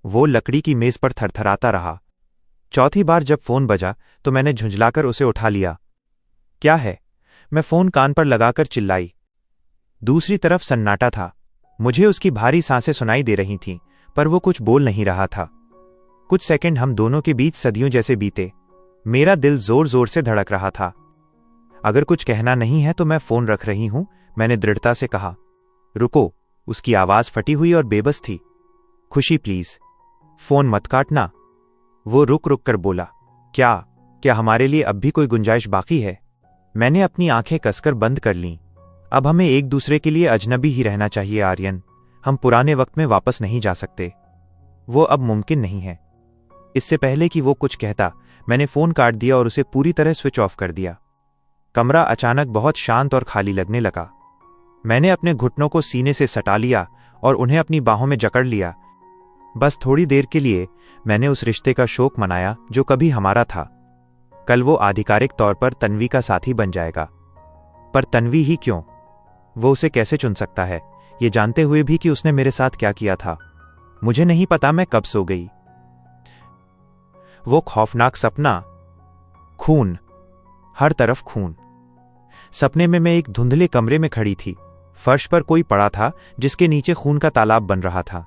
वो लकड़ी की मेज पर थरथराता रहा। चौथी बार जब फोन बजा तो मैंने झुंझलाकर उसे उठा लिया। क्या है? मैं फोन कान पर लगाकर चिल्लाई। दूसरी तरफ सन्नाटा था। मुझे उसकी भारी सांसें सुनाई दे रही थीं, पर वो कुछ बोल नहीं रहा था। कुछ सेकंड हम दोनों के बीच सदियों जैसे बीते। मेरा दिल जोर जोर से धड़क रहा था। अगर कुछ कहना नहीं है तो मैं फोन रख रही हूं, मैंने दृढ़ता से कहा। रुको, उसकी आवाज फटी हुई और बेबस थी। खुशी प्लीज, फोन मत काटना। वो रुक रुक कर बोला। क्या हमारे लिए अब भी कोई गुंजाइश बाकी है? मैंने अपनी आंखें कसकर बंद कर लीं। अब हमें एक दूसरे के लिए अजनबी ही रहना चाहिए आर्यन। हम पुराने वक्त में वापस नहीं जा सकते। वो अब मुमकिन नहीं है। इससे पहले कि वो कुछ कहता, मैंने फोन काट दिया और उसे पूरी तरह स्विच ऑफ कर दिया। कमरा अचानक बहुत शांत और खाली लगने लगा। मैंने अपने घुटनों को सीने से सटा लिया और उन्हें अपनी बाहों में जकड़ लिया। बस थोड़ी देर के लिए मैंने उस रिश्ते का शोक मनाया जो कभी हमारा था। कल वो आधिकारिक तौर पर तन्वी का साथी बन जाएगा। पर तन्वी ही क्यों? वो उसे कैसे चुन सकता है, ये जानते हुए भी कि उसने मेरे साथ क्या किया था? मुझे नहीं पता मैं कब सो गई। वो खौफनाक सपना, खून, हर तरफ खून। सपने में मैं एक धुंधले कमरे में खड़ी थी। फर्श पर कोई पड़ा था जिसके नीचे खून का तालाब बन रहा था।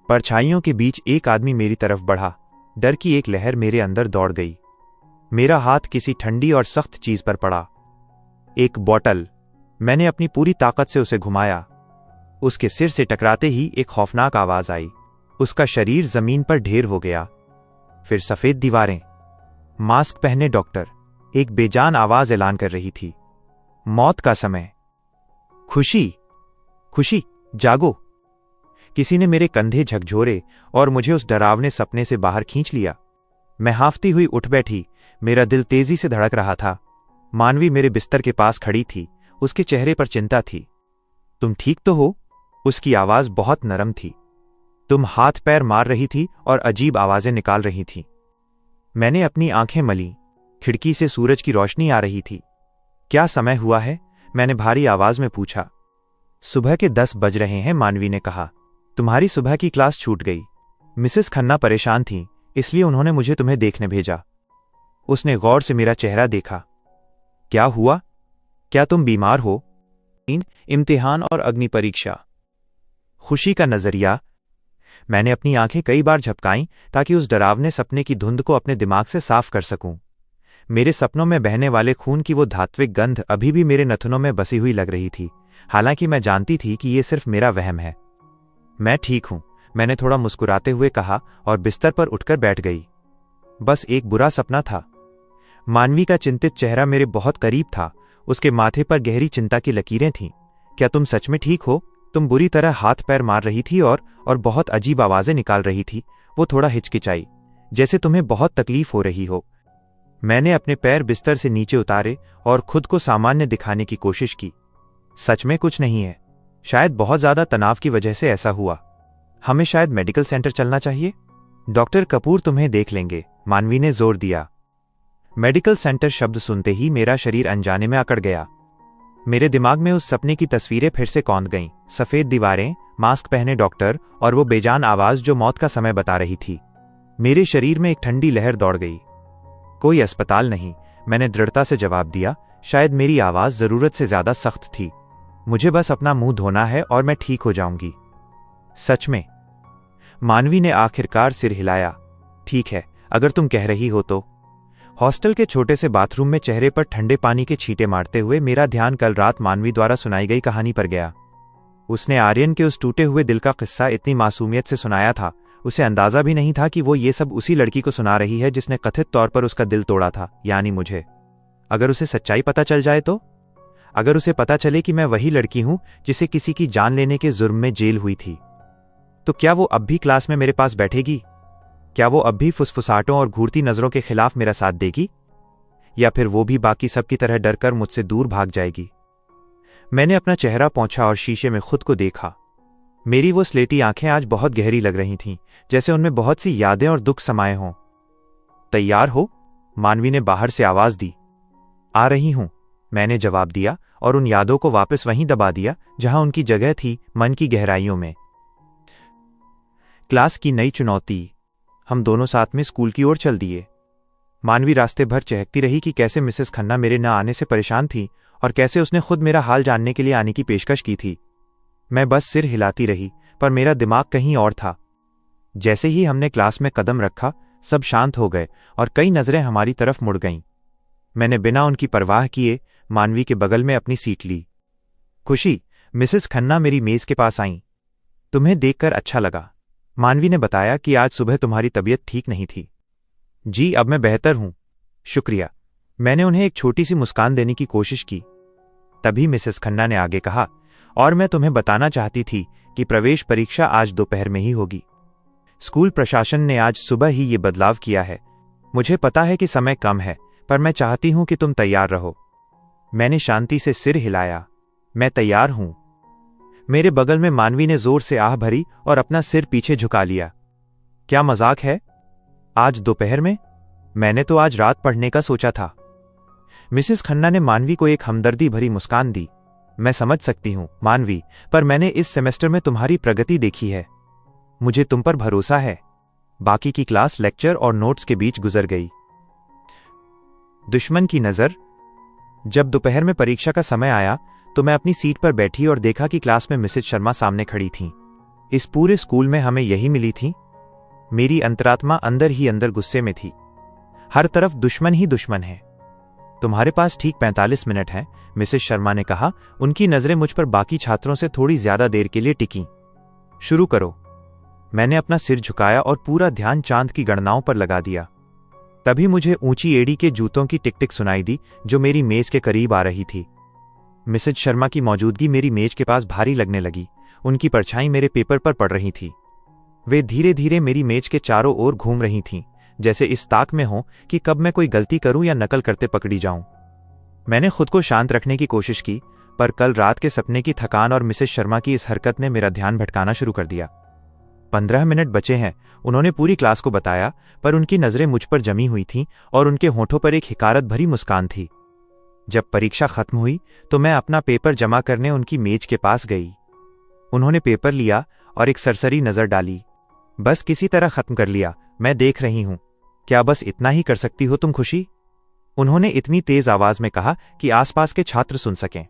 परछाइयों के बीच एक आदमी मेरी तरफ बढ़ा। डर की एक लहर मेरे अंदर दौड़ गई। मेरा हाथ किसी ठंडी और सख्त चीज पर पड़ा। एक बॉटल। मैंने अपनी पूरी ताकत से उसे घुमाया। उसके सिर से टकराते ही एक खौफनाक आवाज आई। उसका शरीर जमीन पर ढेर हो गया। फिर सफेद दीवारें, मास्क पहने डॉक्टर। एक बेजान आवाज ऐलान कर रही थी, मौत का समय। खुशी, जागो। किसी ने मेरे कंधे झकझोरे और मुझे उस डरावने सपने से बाहर खींच लिया। मैं हांफती हुई उठ बैठी। मेरा दिल तेजी से धड़क रहा था। मानवी मेरे बिस्तर के पास खड़ी थी। उसके चेहरे पर चिंता थी। तुम ठीक तो हो? उसकी आवाज बहुत नरम थी। तुम हाथ पैर मार रही थी और अजीब आवाजें निकाल रही थी। मैंने अपनी आंखें मली। खिड़की से सूरज की रोशनी आ रही थी। क्या समय हुआ है? मैंने भारी आवाज में पूछा। सुबह के 10 बज रहे हैं, मानवी ने कहा। तुम्हारी सुबह की क्लास छूट गई। मिसेस खन्ना परेशान थीं, इसलिए उन्होंने मुझे तुम्हें देखने भेजा। उसने गौर से मेरा चेहरा देखा। क्या हुआ? क्या तुम बीमार हो? इम्तिहान और अग्नि परीक्षा। खुशी का नजरिया। मैंने अपनी आंखें कई बार झपकाईं ताकि उस डरावने सपने की धुंध को अपने दिमाग से साफ कर सकूं। मेरे सपनों में बहने वाले खून की वो धात्विक गंध अभी भी मेरे नथुनों में बसी हुई लग रही थी, हालांकि मैं जानती थी कि ये सिर्फ मेरा वहम है। मैं ठीक हूं, मैंने थोड़ा मुस्कुराते हुए कहा और बिस्तर पर उठकर बैठ गई। बस एक बुरा सपना था। मानवी का चिंतित चेहरा मेरे बहुत करीब था। उसके माथे पर गहरी चिंता की लकीरें थीं। क्या तुम सच में ठीक हो? तुम बुरी तरह हाथ पैर मार रही थी और बहुत अजीब आवाजें निकाल रही थी। वो थोड़ा हिचकिचाई, जैसे तुम्हें बहुत तकलीफ हो रही हो। मैंने अपने पैर बिस्तर से नीचे उतारे और खुद को सामान्य दिखाने की कोशिश की। सच में कुछ नहीं है। शायद बहुत ज्यादा तनाव की वजह से ऐसा हुआ। हमें शायद मेडिकल सेंटर चलना चाहिए। डॉक्टर कपूर तुम्हें देख लेंगे, मानवी ने जोर दिया। मेडिकल सेंटर शब्द सुनते ही मेरा शरीर अनजाने में अकड़ गया। मेरे दिमाग में उस सपने की तस्वीरें फिर से कौंध गईं। सफेद दीवारें, मास्क पहने डॉक्टर और वो बेजान आवाज जो मौत का समय बता रही थी। मेरे शरीर में एक ठंडी लहर दौड़ गई। कोई अस्पताल नहीं, मैंने दृढ़ता से जवाब दिया। शायद मेरी आवाज जरूरत से ज्यादा सख्त थी। मुझे बस अपना मुंह धोना है और मैं ठीक हो जाऊंगी। सच में? मानवी ने आखिरकार सिर हिलाया। ठीक है, अगर तुम कह रही हो तो। हॉस्टल के छोटे से बाथरूम में चेहरे पर ठंडे पानी के छींटे मारते हुए मेरा ध्यान कल रात मानवी द्वारा सुनाई गई कहानी पर गया। उसने आर्यन के उस टूटे हुए दिल का किस्सा इतनी मासूमियत से सुनाया था। उसे अंदाजा भी नहीं था कि वो ये सब उसी लड़की को सुना रही है जिसने कथित तौर पर उसका दिल तोड़ा था, यानी मुझे। अगर उसे सच्चाई पता चल जाए तो? अगर उसे पता चले कि मैं वही लड़की हूं जिसे किसी की जान लेने के जुर्म में जेल हुई थी, तो क्या वो अब भी क्लास में मेरे पास बैठेगी? क्या वो अब भी फुसफुसाहटों और घूरती नजरों के खिलाफ मेरा साथ देगी? या फिर वो भी बाकी सबकी तरह डरकर मुझसे दूर भाग जाएगी? मैंने अपना चेहरा पोंछा और शीशे में खुद को देखा। मेरी वो स्लेटी आंखें आज बहुत गहरी लग रही थीं, जैसे उनमें बहुत सी यादें और दुख समाये हों। तैयार हो? मानवी ने बाहर से आवाज दी। आ रही हूं, मैंने जवाब दिया और उन यादों को वापस वहीं दबा दिया जहां उनकी जगह थी, मन की गहराइयों में। क्लास की नई चुनौती। हम दोनों साथ में स्कूल की ओर चल दिए। मानवी रास्ते भर चहकती रही कि कैसे मिसेस खन्ना मेरे न आने से परेशान थी और कैसे उसने खुद मेरा हाल जानने के लिए आने की पेशकश की थी। मैं बस सिर हिलाती रही, पर मेरा दिमाग कहीं और था। जैसे ही हमने क्लास में कदम रखा, सब शांत हो गए और कई नजरें हमारी तरफ मुड़ गईं। मैंने बिना उनकी परवाह किए मानवी के बगल में अपनी सीट ली। खुशी, मिसेस खन्ना मेरी मेज के पास आईं। तुम्हें देखकर अच्छा लगा। मानवी ने बताया कि आज सुबह तुम्हारी तबीयत ठीक नहीं थी। जी, अब मैं बेहतर हूं। शुक्रिया। मैंने उन्हें एक छोटी सी मुस्कान देने की कोशिश की। तभी मिसेस खन्ना ने आगे कहा, और मैं तुम्हें बताना चाहती थी कि प्रवेश परीक्षा आज दोपहर में ही होगी। स्कूल प्रशासन ने आज सुबह ही ये बदलाव किया है। मुझे पता है कि समय कम है, पर मैं चाहती हूं कि तुम तैयार रहो। मैंने शांति से सिर हिलाया। मैं तैयार हूं। मेरे बगल में मानवी ने जोर से आह भरी और अपना सिर पीछे झुका लिया। क्या मजाक है? आज दोपहर में? मैंने तो आज रात पढ़ने का सोचा था। मिसेस खन्ना ने मानवी को एक हमदर्दी भरी मुस्कान दी। मैं समझ सकती हूं मानवी, पर मैंने इस सेमेस्टर में तुम्हारी प्रगति देखी है। मुझे तुम पर भरोसा है। बाकी की क्लास लेक्चर और नोट्स के बीच गुजर गई। दुश्मन की नजर। जब दोपहर में परीक्षा का समय आया तो मैं अपनी सीट पर बैठी और देखा कि क्लास में मिसेस शर्मा सामने खड़ी थीं। इस पूरे स्कूल में हमें यही मिली थी। मेरी अंतरात्मा अंदर ही अंदर गुस्से में थी। हर तरफ दुश्मन ही दुश्मन है। तुम्हारे पास ठीक 45 मिनट हैं, मिसेस शर्मा ने कहा। उनकी नजरें मुझ पर बाकी छात्रों से थोड़ी ज्यादा देर के लिए टिकीं। शुरू करो। मैंने अपना सिर झुकाया और पूरा ध्यान चांद की गणनाओं पर लगा दिया। तभी मुझे ऊंची एड़ी के जूतों की टिक टिक सुनाई दी जो मेरी मेज के करीब आ रही थी। मिसेस शर्मा की मौजूदगी मेरी मेज के पास भारी लगने लगी। उनकी परछाई मेरे पेपर पर पड़ रही थी। वे धीरे धीरे मेरी मेज के चारों ओर घूम रही थीं, जैसे इस ताक में हो कि कब मैं कोई गलती करूं या नकल करते पकड़ी जाऊं। मैंने खुद को शांत रखने की कोशिश की, पर कल रात के सपने की थकान और मिसेस शर्मा की इस हरकत ने मेरा ध्यान भटकाना शुरू कर दिया। 15 मिनट बचे हैं, उन्होंने पूरी क्लास को बताया, पर उनकी नजरें मुझ पर जमी हुई थीं और उनके होठों पर एक हिकारत भरी मुस्कान थी। जब परीक्षा खत्म हुई तो मैं अपना पेपर जमा करने उनकी मेज के पास गई। उन्होंने पेपर लिया और एक सरसरी नजर डाली। बस किसी तरह खत्म कर लिया, मैं देख रही हूं। क्या बस इतना ही कर सकती हो तुम खुशी? उन्होंने इतनी तेज आवाज में कहा कि आसपास के छात्र सुन सकें।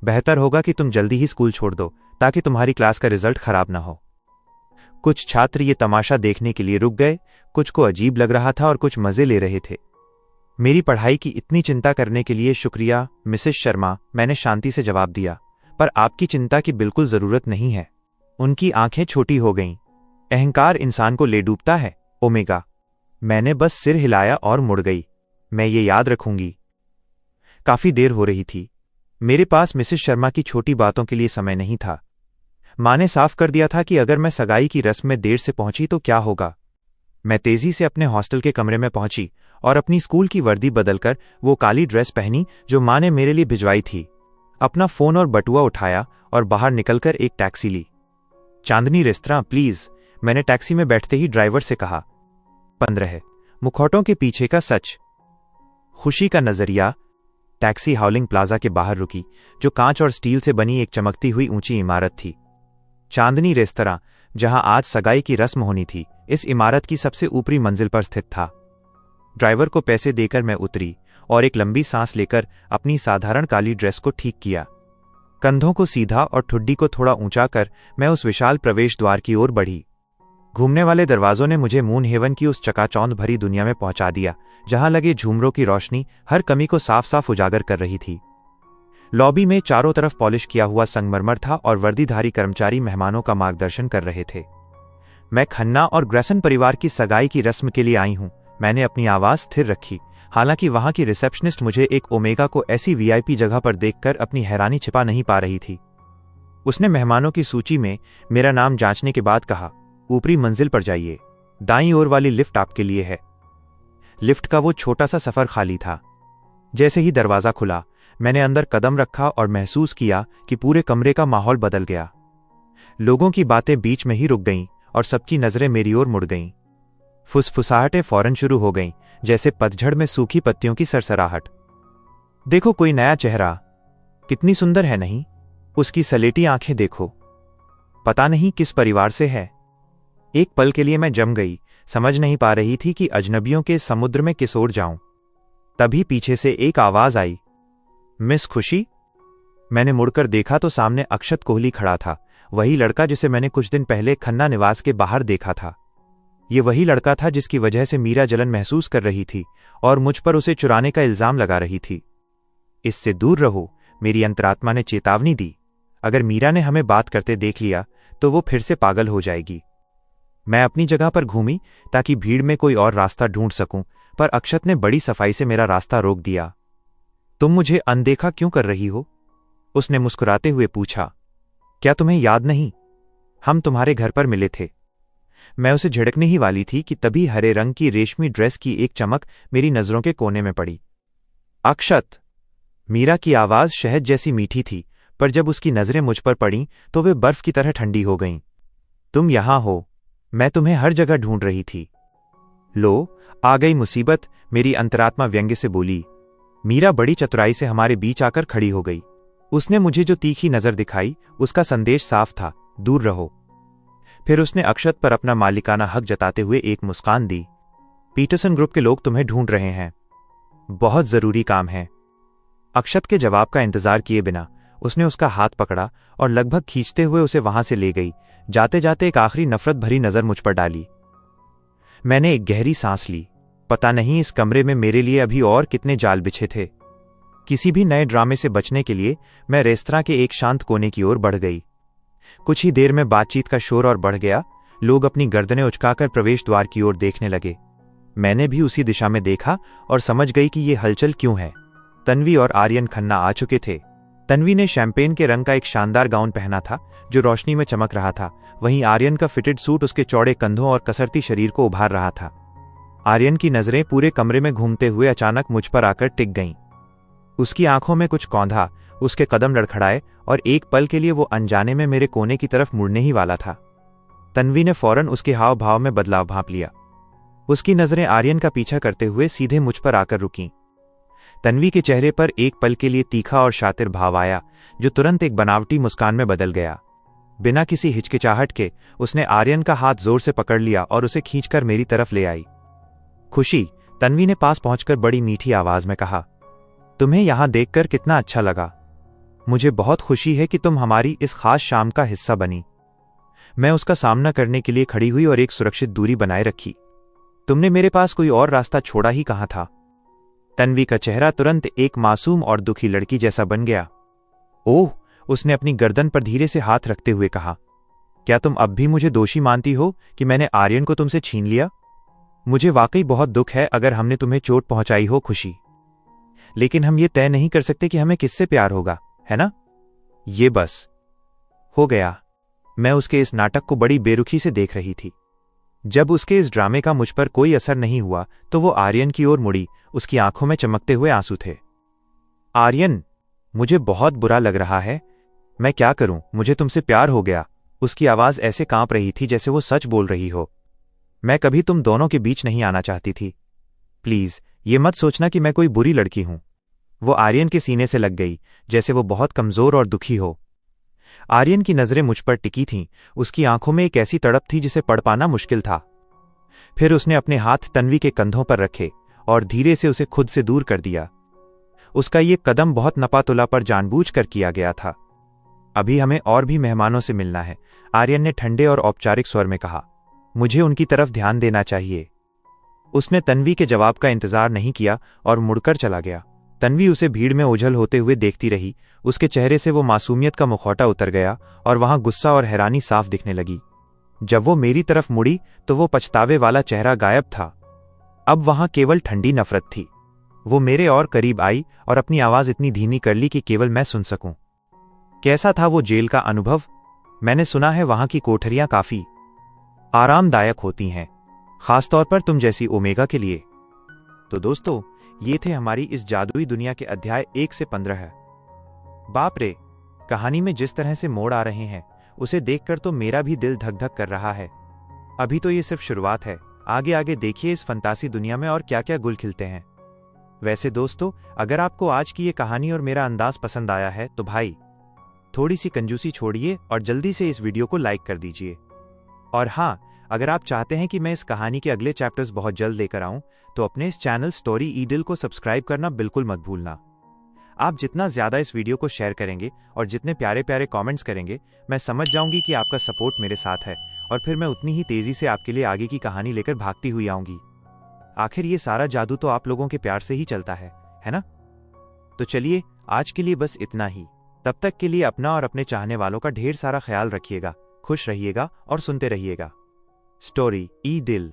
बेहतर होगा कि तुम जल्दी ही स्कूल छोड़ दो ताकि तुम्हारी क्लास का रिजल्ट खराब ना हो। कुछ छात्र ये तमाशा देखने के लिए रुक गए। कुछ को अजीब लग रहा था और कुछ मजे ले रहे थे। मेरी पढ़ाई की इतनी चिंता करने के लिए शुक्रिया मिसेस शर्मा, मैंने शांति से जवाब दिया। पर आपकी चिंता की बिल्कुल जरूरत नहीं है। उनकी आंखें छोटी हो गईं। अहंकार इंसान को ले डूबता है, ओमेगा। मैंने बस सिर हिलाया और मुड़ गई। मैं ये याद रखूंगी। काफी देर हो रही थी। मेरे पास मिसेस शर्मा की छोटी बातों के लिए समय नहीं था। माँ ने साफ कर दिया था कि अगर मैं सगाई की रस्म में देर से पहुंची तो क्या होगा। मैं तेजी से अपने हॉस्टल के कमरे में पहुंची और अपनी स्कूल की वर्दी बदलकर वो काली ड्रेस पहनी जो माँ ने मेरे लिए भिजवाई थी। अपना फोन और बटुआ उठाया और बाहर निकलकर एक टैक्सी ली। चांदनी रेस्तरां प्लीज, मैंने टैक्सी में बैठते ही ड्राइवर से कहा। 15 मुखौटों के पीछे का सच। खुशी का नजरिया। टैक्सी हाउलिंग प्लाजा के बाहर रुकी, जो कांच और स्टील से बनी एक चमकती हुई ऊंची इमारत थी। चांदनी रेस्तरां, जहां आज सगाई की रस्म होनी थी, इस इमारत की सबसे ऊपरी मंजिल पर स्थित था। ड्राइवर को पैसे देकर मैं उतरी और एक लंबी सांस लेकर अपनी साधारण काली ड्रेस को ठीक किया। कंधों को सीधा और ठुड्डी को थोड़ा ऊंचा कर मैं उस विशाल प्रवेश द्वार की ओर बढ़ी। घूमने वाले दरवाजों ने मुझे मून हेवन की उस चकाचौंध भरी दुनिया में पहुंचा दिया, जहां लगे झूमरों की रोशनी हर कमी को साफ साफ उजागर कर रही थी। लॉबी में चारों तरफ पॉलिश किया हुआ संगमरमर था और वर्दीधारी कर्मचारी मेहमानों का मार्गदर्शन कर रहे थे। मैं खन्ना और ग्रेसन परिवार की सगाई की रस्म के लिए आई हूं, मैंने अपनी आवाज स्थिर रखी। हालांकि वहां की रिसेप्शनिस्ट मुझे एक ओमेगा को ऐसी वीआईपी जगह पर देखकर अपनी हैरानी छिपा नहीं पा रही थी। उसने मेहमानों की सूची में मेरा नाम जांचने के बाद कहा, ऊपरी मंजिल पर जाइए, दाईं ओर वाली लिफ्ट आपके लिए है। लिफ्ट का वो छोटा सा सफर खाली था। जैसे ही दरवाजा खुला, मैंने अंदर कदम रखा और महसूस किया कि पूरे कमरे का माहौल बदल गया। लोगों की बातें बीच में ही रुक गईं और सबकी नजरें मेरी ओर मुड़ गईं। फुसफुसाहटें फौरन शुरू हो गईं, जैसे पतझड़ में सूखी पत्तियों की सरसराहट। देखो कोई नया चेहरा, कितनी सुंदर है नहीं? उसकी सलेटी आंखें देखो, पता नहीं किस परिवार से है। एक पल के लिए मैं जम गई, समझ नहीं पा रही थी कि अजनबियों के समुद्र में किस ओर जाऊं। तभी पीछे से एक आवाज आई, मिस खुशी। मैंने मुड़कर देखा तो सामने अक्षत कोहली खड़ा था, वही लड़का जिसे मैंने कुछ दिन पहले खन्ना निवास के बाहर देखा था। ये वही लड़का था जिसकी वजह से मीरा जलन महसूस कर रही थी और मुझ पर उसे चुराने का इल्जाम लगा रही थी। इससे दूर रहो, मेरी अंतरात्मा ने चेतावनी दी। अगर मीरा ने हमें बात करते देख लिया तो वो फिर से पागल हो जाएगी। मैं अपनी जगह पर घूमी ताकि भीड़ में कोई और रास्ता ढूंढ सकूं, पर अक्षत ने बड़ी सफाई से मेरा रास्ता रोक दिया। तुम मुझे अनदेखा क्यों कर रही हो? उसने मुस्कुराते हुए पूछा। क्या तुम्हें याद नहीं, हम तुम्हारे घर पर मिले थे। मैं उसे झिड़कने ही वाली थी कि तभी हरे रंग की रेशमी ड्रेस की एक चमक मेरी नजरों के कोने में पड़ी। अक्षत। मीरा की आवाज शहद जैसी मीठी थी, पर जब उसकी नजरें मुझ पर पड़ीं तो वे बर्फ की तरह ठंडी हो गईं। तुम यहां हो, मैं तुम्हें हर जगह ढूंढ रही थी। लो, आ गई मुसीबत, मेरी अंतरात्मा व्यंग्य से बोली। मीरा बड़ी चतुराई से हमारे बीच आकर खड़ी हो गई। उसने मुझे जो तीखी नजर दिखाई उसका संदेश साफ था, दूर रहो। फिर उसने अक्षत पर अपना मालिकाना हक जताते हुए एक मुस्कान दी। पीटरसन ग्रुप के लोग तुम्हें ढूंढ रहे हैं, बहुत जरूरी काम है। अक्षत के जवाब का इंतजार किए बिना उसने उसका हाथ पकड़ा और लगभग खींचते हुए उसे वहां से ले गई। जाते जाते एक आखिरी नफरत भरी नजर मुझ पर डाली। मैंने एक गहरी सांस ली। पता नहीं इस कमरे में मेरे लिए अभी और कितने जाल बिछे थे। किसी भी नए ड्रामे से बचने के लिए मैं रेस्तरां के एक शांत कोने की ओर बढ़ गई। कुछ ही देर में बातचीत का शोर और बढ़ गया। लोग अपनी गर्दनें उचकाकर प्रवेश द्वार की ओर देखने लगे। मैंने भी उसी दिशा में देखा और समझ गई कि ये हलचल क्यों है। तन्वी और आर्यन खन्ना आ चुके थे। तन्वी ने शैंपेन के रंग का एक शानदार गाउन पहना था जो रोशनी में चमक रहा था, वहीं आर्यन का फिटेड सूट उसके चौड़े कंधों और कसरती शरीर को उभार रहा था। आर्यन की नजरें पूरे कमरे में घूमते हुए अचानक मुझ पर आकर टिक गईं। उसकी आंखों में कुछ कौंधा, उसके कदम लड़खड़ाए और एक पल के लिए वो अनजाने में मेरे कोने की तरफ मुड़ने ही वाला था। तन्वी ने फौरन उसके हाव भाव में बदलाव भांप लिया। उसकी नजरें आर्यन का पीछा करते हुए सीधे मुझ पर आकर रुकीं। तन्वी के चेहरे पर एक पल के लिए तीखा और शातिर भाव आया, जो तुरंत एक बनावटी मुस्कान में बदल गया। बिना किसी हिचकिचाहट के उसने आर्यन का हाथ जोर से पकड़ लिया और उसे खींचकर मेरी तरफ ले आई। खुशी, तन्वी ने पास पहुंचकर बड़ी मीठी आवाज में कहा। तुम्हें यहां देखकर कितना अच्छा लगा। मुझे बहुत खुशी है कि तुम हमारी इस खास शाम का हिस्सा बनी। मैं उसका सामना करने के लिए खड़ी हुई और एक सुरक्षित दूरी बनाए रखी। तुमने मेरे पास कोई और रास्ता छोड़ा ही कहां था? तन्वी का चेहरा तुरंत एक मासूम और दुखी लड़की जैसा बन गया। ओह, उसने अपनी गर्दन पर धीरे से हाथ रखते हुए कहा। क्या तुम अब भी मुझे दोषी मानती हो कि मैंने आर्यन को तुमसे छीन लिया? मुझे वाकई बहुत दुख है अगर हमने तुम्हें चोट पहुंचाई हो खुशी, लेकिन हम ये तय नहीं कर सकते कि हमें किससे प्यार होगा, है ना? ये बस हो गया। मैं उसके इस नाटक को बड़ी बेरुखी से देख रही थी। जब उसके इस ड्रामे का मुझ पर कोई असर नहीं हुआ तो वो आर्यन की ओर मुड़ी। उसकी आंखों में चमकते हुए आंसू थे। आर्यन, मुझे बहुत बुरा लग रहा है। मैं क्या करूं, मुझे तुमसे प्यार हो गया। उसकी आवाज ऐसे कांप रही थी जैसे वो सच बोल रही हो। मैं कभी तुम दोनों के बीच नहीं आना चाहती थी। प्लीज ये मत सोचना कि मैं कोई बुरी लड़की हूं। वो आर्यन के सीने से लग गई, जैसे वो बहुत कमजोर और दुखी हो। आर्यन की नजरें मुझ पर टिकी थीं। उसकी आंखों में एक ऐसी तड़प थी जिसे पढ़ पाना मुश्किल था। फिर उसने अपने हाथ तन्वी के कंधों पर रखे और धीरे से उसे खुद से दूर कर दिया। उसका ये कदम बहुत नपातुला पर जानबूझकर किया गया था। अभी हमें और भी मेहमानों से मिलना है, आर्यन ने ठंडे और औपचारिक स्वर में कहा। मुझे उनकी तरफ ध्यान देना चाहिए। उसने तन्वी के जवाब का इंतजार नहीं किया और मुड़कर चला गया। तन्वी उसे भीड़ में ओझल होते हुए देखती रही। उसके चेहरे से वो मासूमियत का मुखौटा उतर गया और वहां गुस्सा और हैरानी साफ दिखने लगी। जब वो मेरी तरफ मुड़ी तो वो पछतावे वाला चेहरा गायब था। अब वहां केवल ठंडी नफरत थी। वो मेरे और करीब आई और अपनी आवाज इतनी धीमी कर ली कि केवल मैं सुन सकूं। कैसा था वो जेल का अनुभव? मैंने सुना है वहां की कोठरियां काफी आरामदायक होती हैं, खासतौर पर तुम जैसी ओमेगा के लिए। तो दोस्तों, ये थे हमारी इस जादुई दुनिया के अध्याय 1 से 15। बाप रे, कहानी में जिस तरह से मोड़ आ रहे हैं उसे देखकर तो मेरा भी दिल धक धक कर रहा है। अभी तो ये सिर्फ शुरुआत है। आगे आगे देखिए इस फंतासी दुनिया में और क्या क्या गुल खिलते हैं। वैसे दोस्तों, अगर आपको आज की ये कहानी और मेरा अंदाज पसंद आया है तो भाई थोड़ी सी कंजूसी छोड़िए और जल्दी से इस वीडियो को लाइक कर दीजिए। और हाँ, अगर आप चाहते हैं कि मैं इस कहानी के अगले चैप्टर्स बहुत जल्द लेकर आऊं, तो अपने इस चैनल स्टोरी ईडिल को सब्सक्राइब करना बिल्कुल मत भूलना। आप जितना ज्यादा इस वीडियो को शेयर करेंगे और जितने प्यारे प्यारे कमेंट्स करेंगे, मैं समझ जाऊंगी कि आपका सपोर्ट मेरे साथ है, और फिर मैं उतनी ही तेजी से आपके लिए आगे की कहानी लेकर भागती हुई आऊंगी। आखिर ये सारा जादू तो आप लोगों के प्यार से ही चलता है ना? तो चलिए, आज के लिए बस इतना ही। तब तक के लिए अपना और अपने चाहने वालों का ढेर सारा ख्याल रखिएगा, खुश रहिएगा और सुनते रहिएगा स्टोरी ई दिल।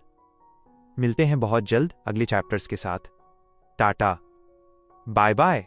मिलते हैं बहुत जल्द अगले चैप्टर्स के साथ। Tata, bye bye.